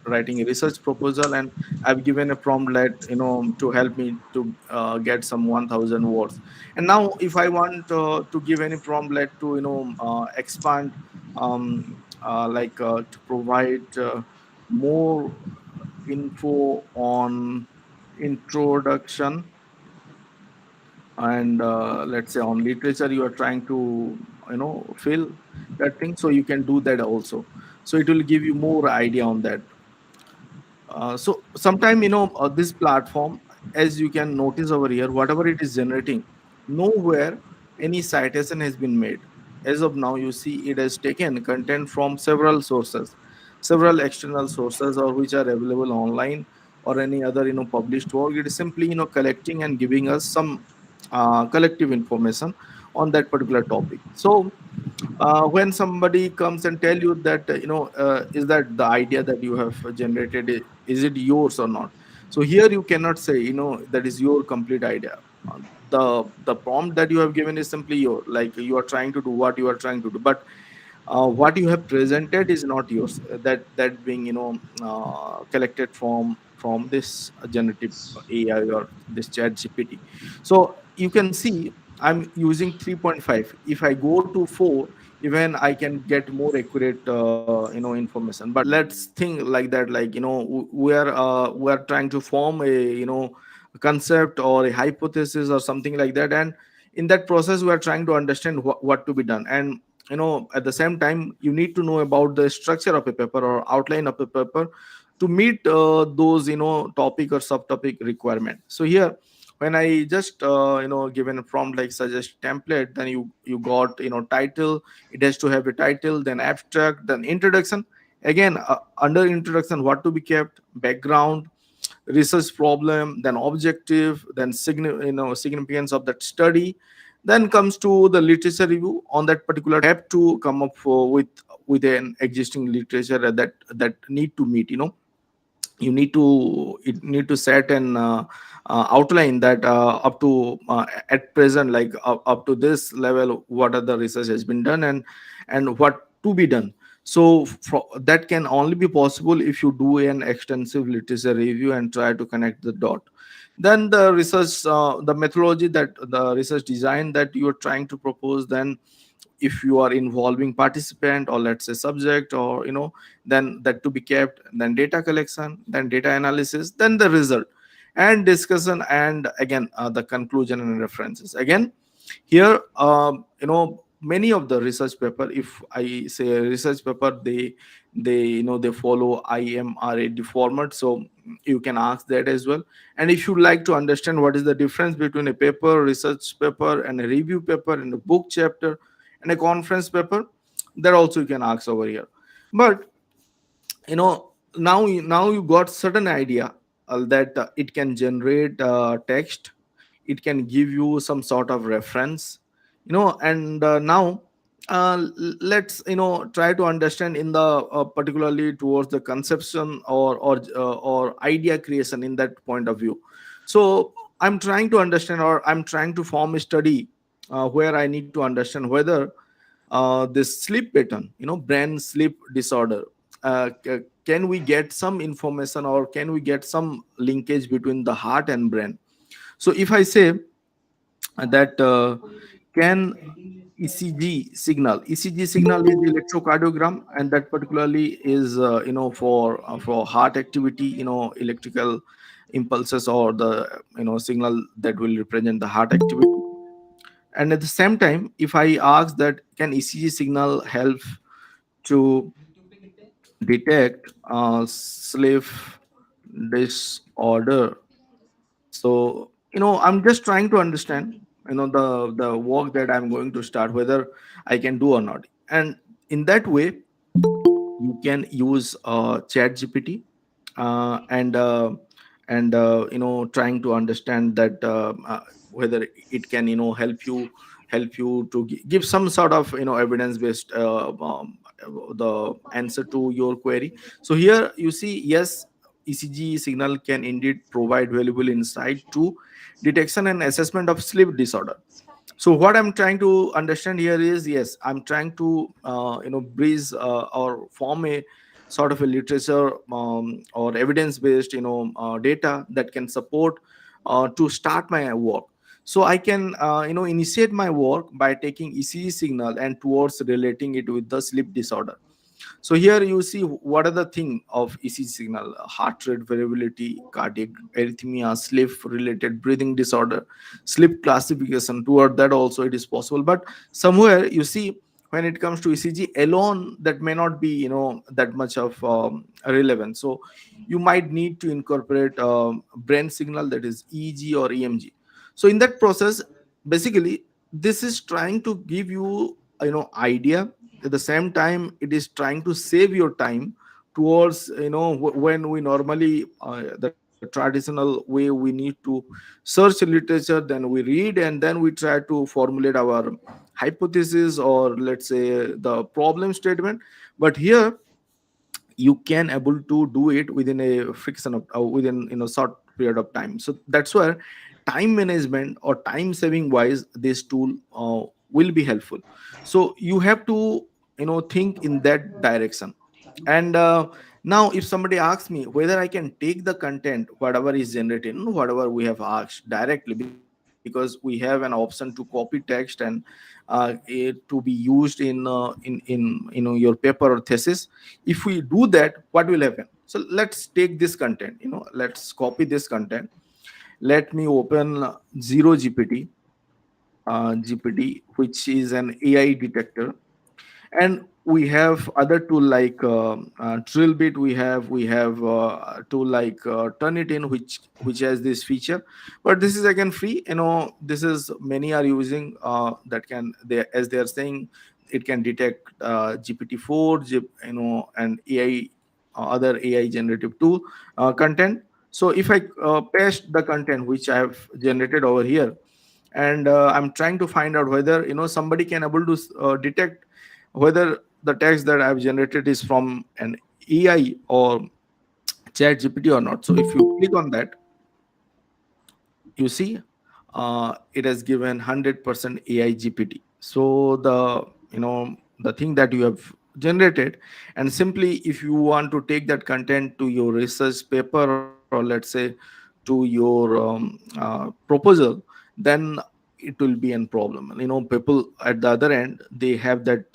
writing a research proposal, and I've given a prompt let to help me to get some 1000 words. And now if I want to give any prompt let to expand, to provide more info on introduction and let's say on literature, you are trying to fill that thing, so you can do that also. So it will give you more idea on that. So sometime this platform, as you can notice over here, whatever it is generating, nowhere any citation has been made. As of now, you see it has taken content from several sources, several external sources, or which are available online, or any other published work. It is simply collecting and giving us some collective information on that particular topic. So when somebody comes and tell you that is that the idea that you have generated, is it yours or not? So here you cannot say that is your complete idea. The prompt that you have given is simply your, like you are trying to do what you are trying to do, but what you have presented is not yours. That being collected from this generative AI or this chat GPT. So you can see I'm using 3.5. If I go to 4, even I can get more accurate information. But let's think like that, like we are trying to form a concept or a hypothesis or something like that, and in that process we are trying to understand what to be done. And at the same time you need to know about the structure of a paper or outline of a paper to meet those topic or subtopic requirement. So here when I just given a prompt like suggest template, then you got title. It has to have a title, then abstract, then introduction. Again, under introduction, what to be kept: background, research problem, then objective, then significance of that study. Then comes to the literature review. On that particular have to come up with an existing literature that need to meet. You need to set an outline that up to at present, like up to this level, what are the research has been done, and what to be done. So that can only be possible if you do an extensive literature review and try to connect the dot. Then the research, the methodology, that the research design that you are trying to propose. Then if you are involving participant, or let's say subject, or then that to be kept. Then data collection, then data analysis, then the result and discussion, and again the conclusion and references. Again, here many of the research paper, if I say a research paper, they follow IMRAD format. So you can ask that as well. And if you like to understand what is the difference between a paper, research paper, and a review paper, and a book chapter, and a conference paper, that also you can ask over here. But now you got certain idea that it can generate text, it can give you some sort of reference, and now let's try to understand in the particularly towards the conception or idea creation in that point of view. So I'm trying to understand, or I'm trying to form a study where I need to understand whether this sleep pattern, brain sleep disorder, can we get some information, or can we get some linkage between the heart and brain. So if I say that can ECG signal is electrocardiogram, and that particularly is for heart activity, electrical impulses, or the signal that will represent the heart activity. And at the same time, if I ask that can ECG signal help to detect sleep disorder. So I'm just trying to understand the work that I'm going to start, whether I can do or not. And in that way, you can use chat gpt, and trying to understand that whether it can help you to give some sort of evidence based the answer to your query. So here you see, yes, ECG signal can indeed provide valuable insight to detection and assessment of sleep disorder. So what I'm trying to understand here is, yes, I'm trying to breeze or form a sort of a literature or evidence based data that can support to start my work. So I can initiate my work by taking ECG signal and towards relating it with the sleep disorder. So here you see what are the thing of ECG signal: heart rate variability, cardiac arrhythmia, sleep related breathing disorder, sleep classification. Toward that also it is possible. But somewhere you see, when it comes to ECG alone, that may not be that much of relevant. So you might need to incorporate brain signal, that is EEG or EMG. So in that process, basically, this is trying to give you idea. At the same time, it is trying to save your time towards when we normally the traditional way, we need to search literature, then we read, and then we try to formulate our hypothesis, or let's say the problem statement. But here you can able to do it within a friction of within short period of time. So that's where time management or time saving wise, this tool will be helpful. So you have to think in that direction. And now if somebody asks me whether I can take the content whatever is generated, whatever we have asked directly, because we have an option to copy text and it to be used in your paper or thesis. If we do that, what will happen? So let's take this content, let's copy this content. Let me open zero gpt, which is an AI detector. And we have other tool like Drillbit. We have a tool like Turnitin, which has this feature. But this is again free. This is many are using that can, they, as they are saying, it can detect GPT-4, and AI, other AI generative tool content. So if I paste the content which I have generated over here, and I'm trying to find out whether somebody can able to detect whether the text that I've generated is from an AI or chat GPT or not. So if you click on that, you see it has given 100% AI GPT. So the thing that you have generated, and simply if you want to take that content to your research paper, or let's say to your proposal, then it will be a problem. People at the other end, they have that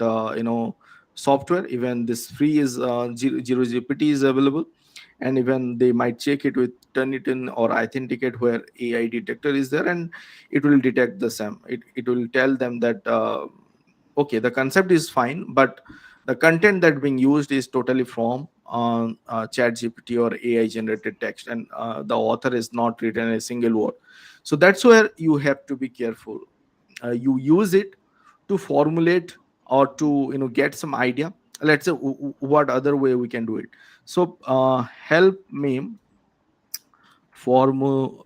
software. Even this free is zero GPT is available, and even they might check it with Turnitin or Authenticate, where AI detector is there, and it will detect the same. It will tell them that okay, the concept is fine, but the content that being used is totally from chat GPT or AI generated text, and the author is not written a single word. So that's where you have to be careful. You use it to formulate or to get some idea. Let's say what other way we can do it. So help me formu-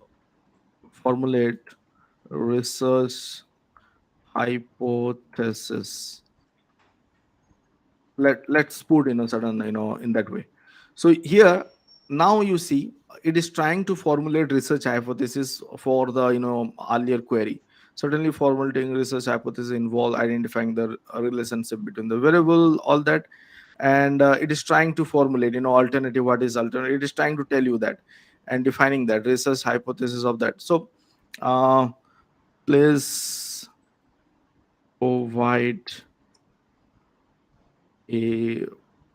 formulate research hypothesis. let's put in a certain, in that way. So here, now you see, it is trying to formulate research hypothesis for the, earlier query. Certainly formulating research hypothesis involve identifying the relationship between the variable, all that. And it is trying to formulate, alternative, what is alternative, it is trying to tell you that, and defining that research hypothesis of that. So uh please provide a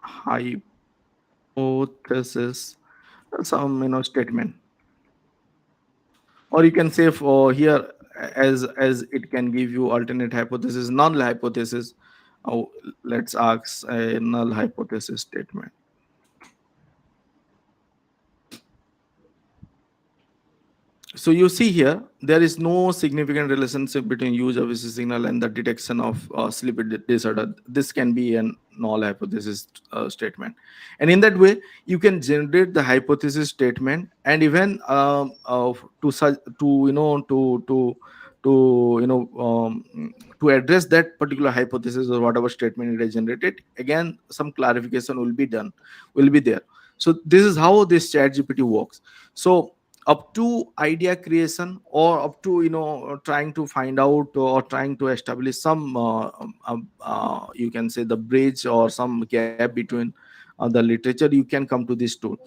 hypothesis, some, statement. Or you can say for here, as it can give you alternate hypothesis, null hypothesis. Oh, let's ask a null hypothesis statement. So you see here, there is no significant relationship between use of VC signal and the detection of sleep disorder. This can be a null hypothesis statement, and in that way, you can generate the hypothesis statement, and even to to to address that particular hypothesis or whatever statement it is generated. Again, some clarification will be done, will be there. So this is how this chat GPT works. So up to idea creation, or up to, trying to find out or trying to establish some, you can say, the bridge or some gap between the literature, you can come to this tool.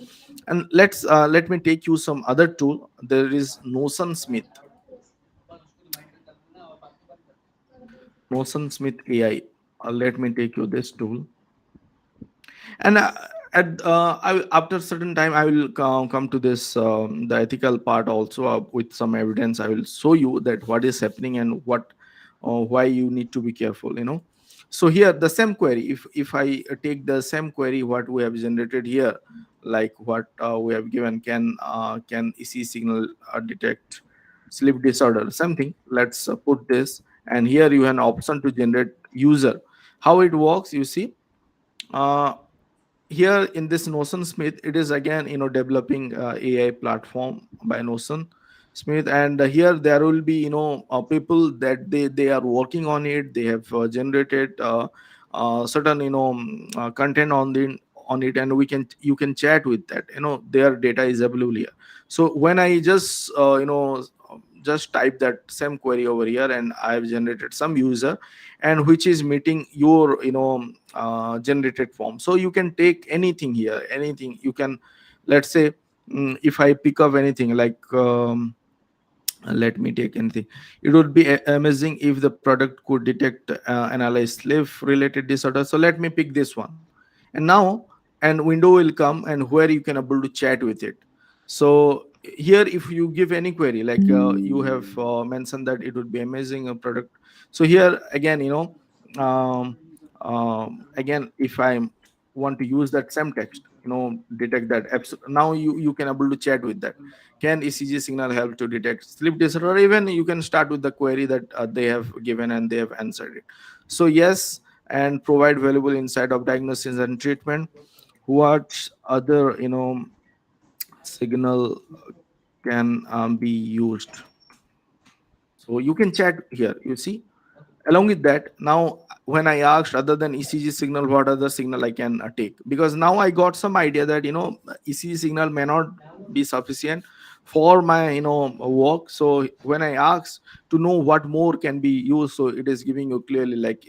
And let me take you some other tool. There is Notion Smith. Notion Smith AI. Let me take you this tool. And after certain time, I will come to this, the ethical part also, with some evidence. I will show you that what is happening and what, why you need to be careful, So here, the same query, if I take the same query what we have generated here, like what we have given, can EC signal detect sleep disorder, something. Let's put this, and here you have an option to generate user. How it works, you see. uh, Here in this Notion Smith, it is again, developing AI platform by Notion Smith. And here there will be, people that they are working on it. They have generated certain, content on it, and we can you can chat with that. Their data is available here. So when I just, just type that same query over here, and I have generated some user, and which is meeting your, generated form. So you can take anything here, anything you can. Let's say, if I pick up anything like, let me take anything. It would be amazing if the product could detect, analyze sleep related disorder. So let me pick this one. And now, and window will come, and where you can able to chat with it. So here, if you give any query, like, you have mentioned that it would be amazing a product. So here again, um, again, if I want to use that same text, detect that now you can able to chat with that. Can ECG signal help to detect sleep disorder? Or even you can start with the query that they have given, and they have answered it. So yes, and provide valuable insight of diagnosis and treatment. What other, signal can be used? So you can chat here, you see. Along with that, now when I asked, other than ECG signal, what other signal I can take, because now I got some idea that, ECG signal may not be sufficient for my, work. So when I asked to know what more can be used, so it is giving you clearly, like,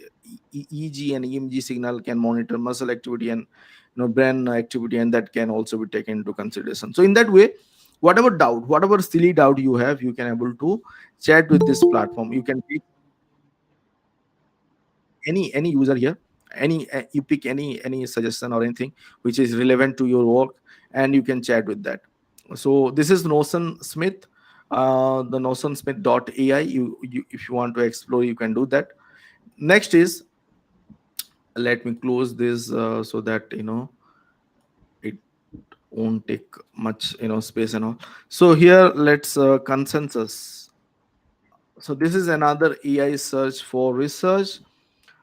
EEG and EMG signal can monitor muscle activity and, brain activity, and that can also be taken into consideration. So in that way, whatever doubt, whatever silly doubt you have, you can able to chat with this platform. You can take any user here, you pick any suggestion or anything which is relevant to your work, and you can chat with that. So this is Notion Smith, the Notion Smith.ai. You, if you want to explore, you can do that. Next is, let me close this, so that, it won't take much, space and all. So here, let's consensus. So this is another AI search for research.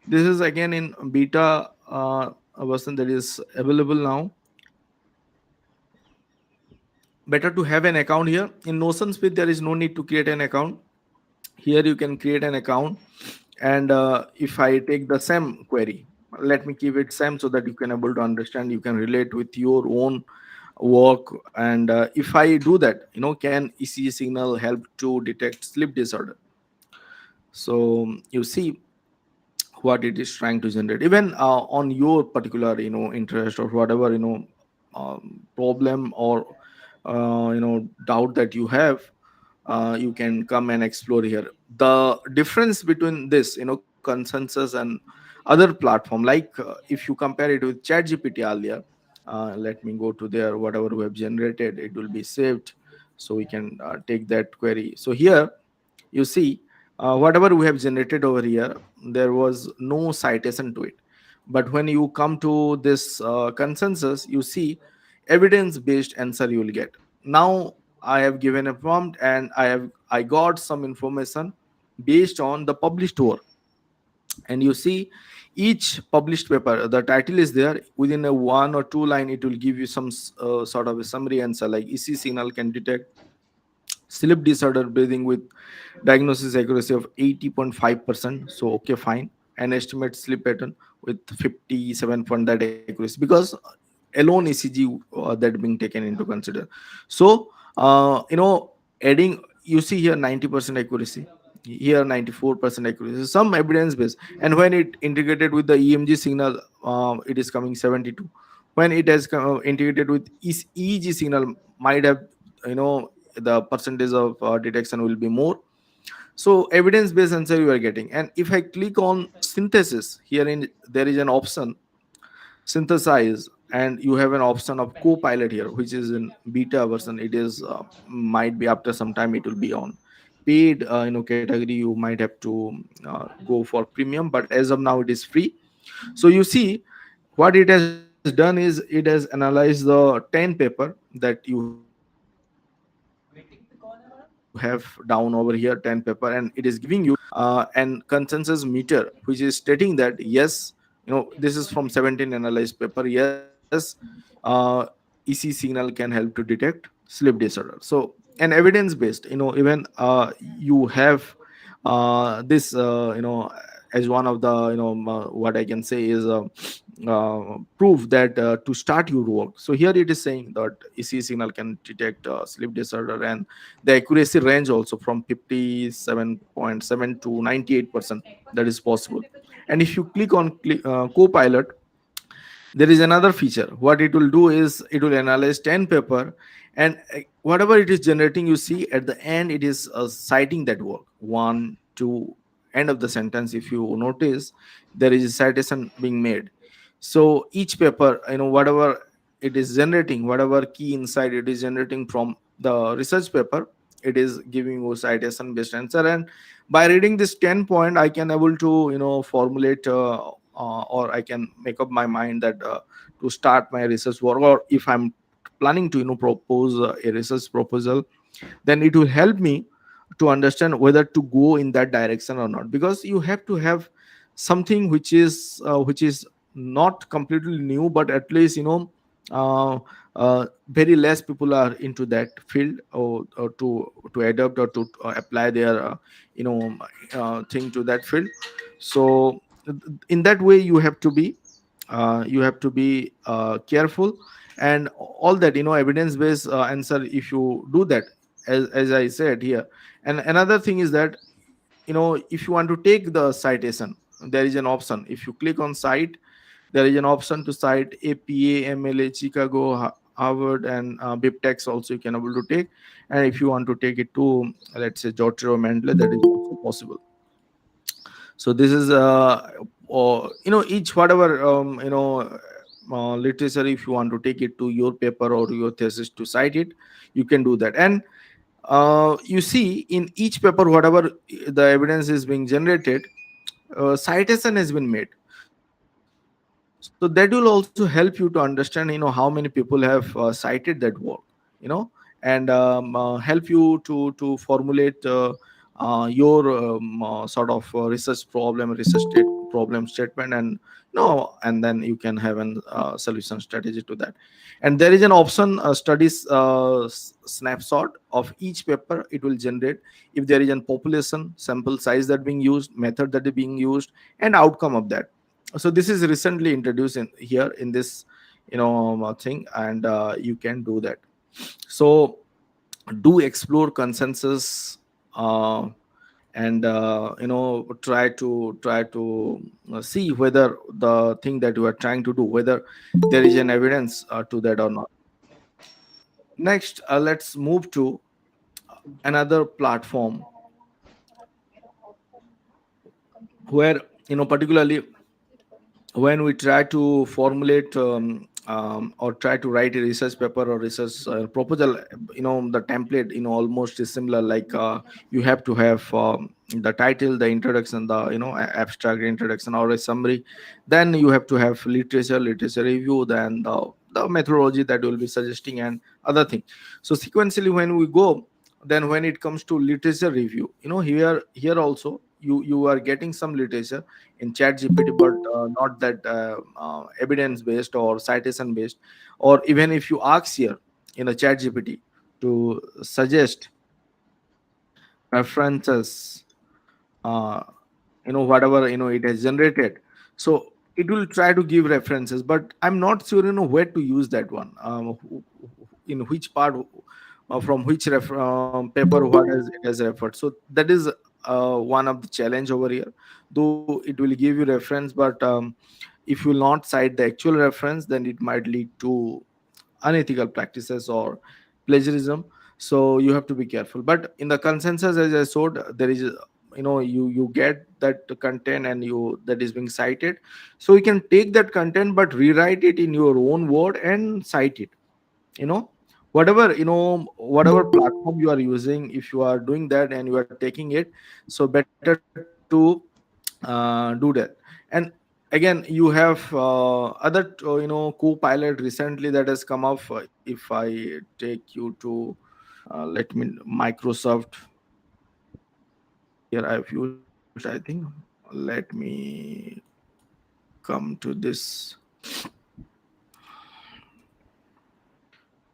This is again in beta version that is available now. Better to have an account here. In Notion Smith, there is no need to create an account. Here you can create an account, and if I take the same query, let me keep it same so that you can able to understand, you can relate with your own work. And if I do that, can ECG signal help to detect sleep disorder? So you see what it is trying to generate, even on your particular interest or whatever problem or doubt that you have. You can come and explore here. The difference between this consensus and other platform, like if you compare it with chat gpt earlier, let me go to there, whatever we have generated, it will be saved, so we can take that query. So here you see, whatever we have generated over here, there was no citation to it. But when you come to this consensus, you see evidence based answer you will get. Now I have given a prompt and I got some information based on the published work. And you see each published paper, the title is there, within a one or two line it will give you some sort of a summary answer, like EC signal can detect sleep disorder breathing with diagnosis accuracy of 80.5%. So okay, fine. And estimate sleep pattern with 57 point that accuracy, because alone ECG that being taken into consider. So adding, you see here 90% accuracy, here 94% accuracy, some evidence base. And when it integrated with the EMG signal, it is coming 72. When it has integrated with EEG signal, might have, the percentage of detection will be more. So evidence based answer you are getting. And if I click on synthesis, here in there is an option synthesize, and you have an option of co-pilot here, which is in beta version. It is might be after some time it will be on paid category, you might have to go for premium, but as of now it is free. So you see what it has done is it has analyzed the 10 paper that you have down over here, 10 paper, and it is giving you and consensus meter, which is stating that yes, this is from 17 analyzed paper, yes, EC signal can help to detect sleep disorder. So an evidence based, even you have this as one of the what I can say is proof that to start your work. So here it is saying that EC signal can detect sleep disorder, and the accuracy range also from 57.7 to 98%, that is possible. And if you click on Copilot, there is another feature. What it will do is it will analyze 10 paper, and whatever it is generating, you see at the end it is citing that work, one two, end of the sentence. If you notice, there is a citation being made. So each paper, whatever it is generating, whatever key insight it is generating from the research paper, it is giving you citation based answer. And by reading this 10 point, I can able to formulate or I can make up my mind that to start my research work, or if I'm planning to propose a research proposal, then it will help me to understand whether to go in that direction or not. Because you have to have something which is not completely new, but at least uh, very less people are into that field, or to adopt or to apply their you know thing to that field. So in that way you have to be careful. And all that evidence based answer, if you do that, as I said here. And another thing is that if you want to take the citation, there is an option. If you click on cite, there is an option to cite APA, MLA, Chicago, Harvard, and BibTeX also you can able to take. And if you want to take it to, let's say, Georgia or Mendeley, that is also possible. So this is or each whatever literature, if you want to take it to your paper or your thesis to cite it, you can do that. And you see in each paper, whatever the evidence is being generated, citation has been made. So that will also help you to understand how many people have cited that work, and help you to formulate your sort of research problem statement. And and then you can have an solution strategy to that. And there is an option, studies snapshot of each paper it will generate, if there is a population sample size that being used, method that is being used, and outcome of that. So this is recently introduced in here in this thing, and you can do that. So do explore consensus, uh, and try to see whether the thing that you are trying to do, whether there is an evidence to that or not. Next, let's move to another platform where, particularly when we try to formulate or try to write a research paper or research proposal. The template almost is similar, like you have to have the title, the introduction, the abstract, introduction, or a summary. Then you have to have literature review, then the methodology that you will be suggesting, and other thing. So sequentially when we go, then when it comes to literature review, here also you are getting some literature in chat gpt, but not that evidence based or citation based. Or even if you ask here in a chat gpt to suggest references, uh, whatever it has generated, so it will try to give references, but I'm not sure where to use that one, in which part, from which paper what it has referred. So that is one of the challenge over here. Though it will give you reference, but if you will not cite the actual reference, then it might lead to unethical practices or plagiarism. So you have to be careful. But in the consensus, as I showed, there is you get that content and you that is being cited. So you can take that content but rewrite it in your own word and cite it. you know whatever platform you are using, if you are doing that and you are taking it, so better to do that. And again, you have other co-pilot recently that has come up. If I take you to let me Microsoft, here I've used, I think. Let me come to this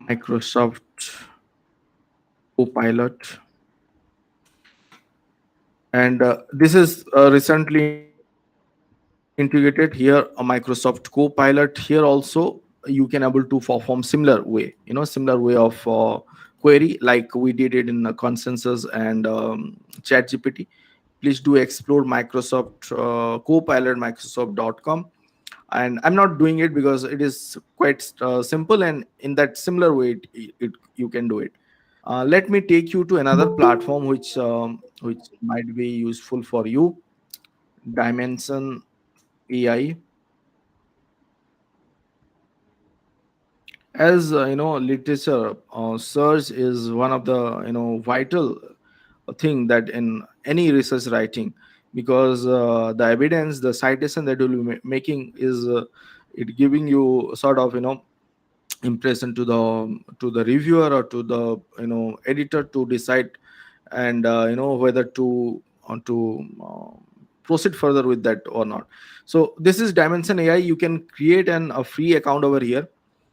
Microsoft co-pilot. And this is recently integrated here, a Microsoft Copilot. Here also you can able to perform similar way, similar way of query, like we did it in consensus and chat gpt. Please do explore Microsoft Copilot, microsoft.com. And I'm not doing it because it is quite simple, and in that similar way you can do it. Let me take you to another platform which might be useful for you. Dimension AI. As literature search is one of the vital thing that in any research writing, because the evidence, the citation that you'll be making is it giving you sort of impression to the reviewer or to the editor to decide, and whether to proceed further with that or not. So this is Dimension AI. You can create a free account over here.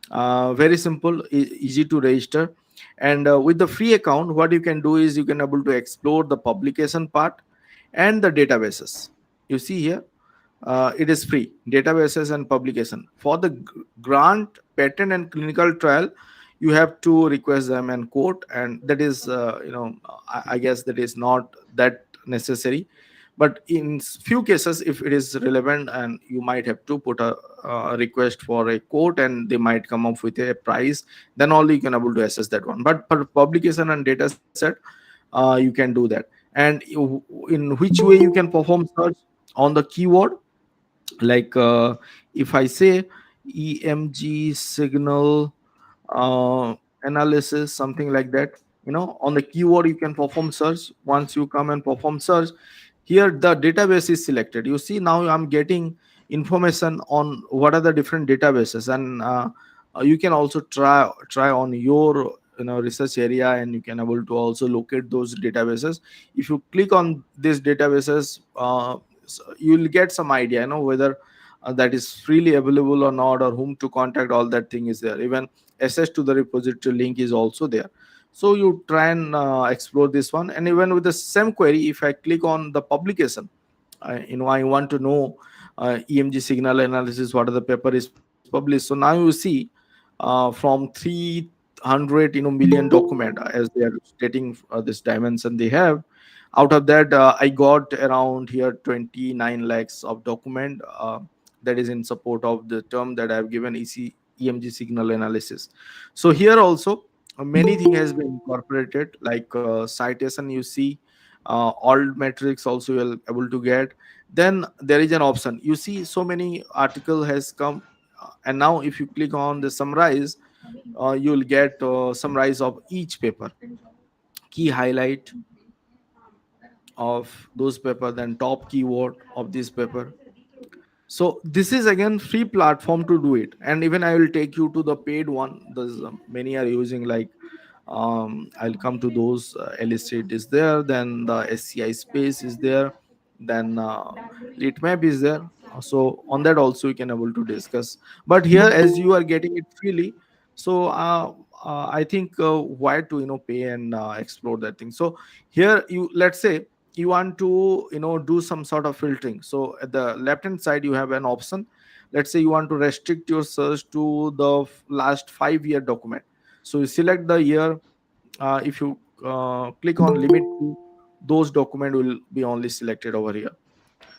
Very simple, easy to register. And with the free account, what you can do is you can able to explore the publication part and the databases. You see here, it is free databases and publication. For the grant, patent and clinical trial, you have to request them and quote, and that is I guess that is not that necessary. But in few cases, if it is relevant, and you might have to put a request for a quote, and they might come up with a price, then only you can able to assess that one. But for publication and data set, you can do that. And in which way you can perform search on the keyword, like if I say EMG signal analysis, something like that, on the keyword you can perform search. Once you come and perform search, here the database is selected. You see, now I'm getting information on what are the different databases. And you can also try on your research area, and you can able to also locate those databases. If you click on these databases, you'll get some idea, whether that is freely available or not, or whom to contact. All that thing is there. Even access to the repository link is also there. So you try and explore this one. And even with the same query, if I click on the publication, I want to know EMG signal analysis, what are the paper is published. So now you see from 300 million document, as they are stating this dimension they have. Out of that, I got around here 29 lakhs of document, that is in support of the term that I have given, EMG signal analysis. So here also many thing has been incorporated, like citation you see, all metrics also you're able to get. Then there is an option, you see so many article has come, and now if you click on the summarize, you'll get summarize of each paper, key highlight of those paper, then top keyword of this paper. So this is again free platform to do it, and even I will take you to the paid one. There's many are using, like I'll come to those. Illustrate is there, then the SCI space is there, then Litmap is there. So on that also you can able to discuss. But here, as you are getting it freely, so I think why to pay and explore that thing. So here, you let's say you want to do some sort of filtering. So at the left hand side you have an option. Let's say you want to restrict your search to the last 5-year document. So you select the year. If you click on limit to, those document will be only selected over here.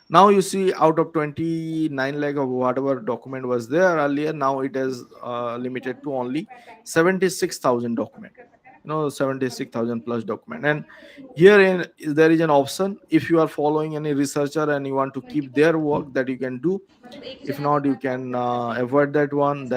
Now you see, out of 29 lakh of whatever document was there earlier, now it is limited to only 76,000 document. 76,000 plus document. And here there is an option, if you are following any researcher and you want to keep their work, that you can do. If not, you can avoid that one. Then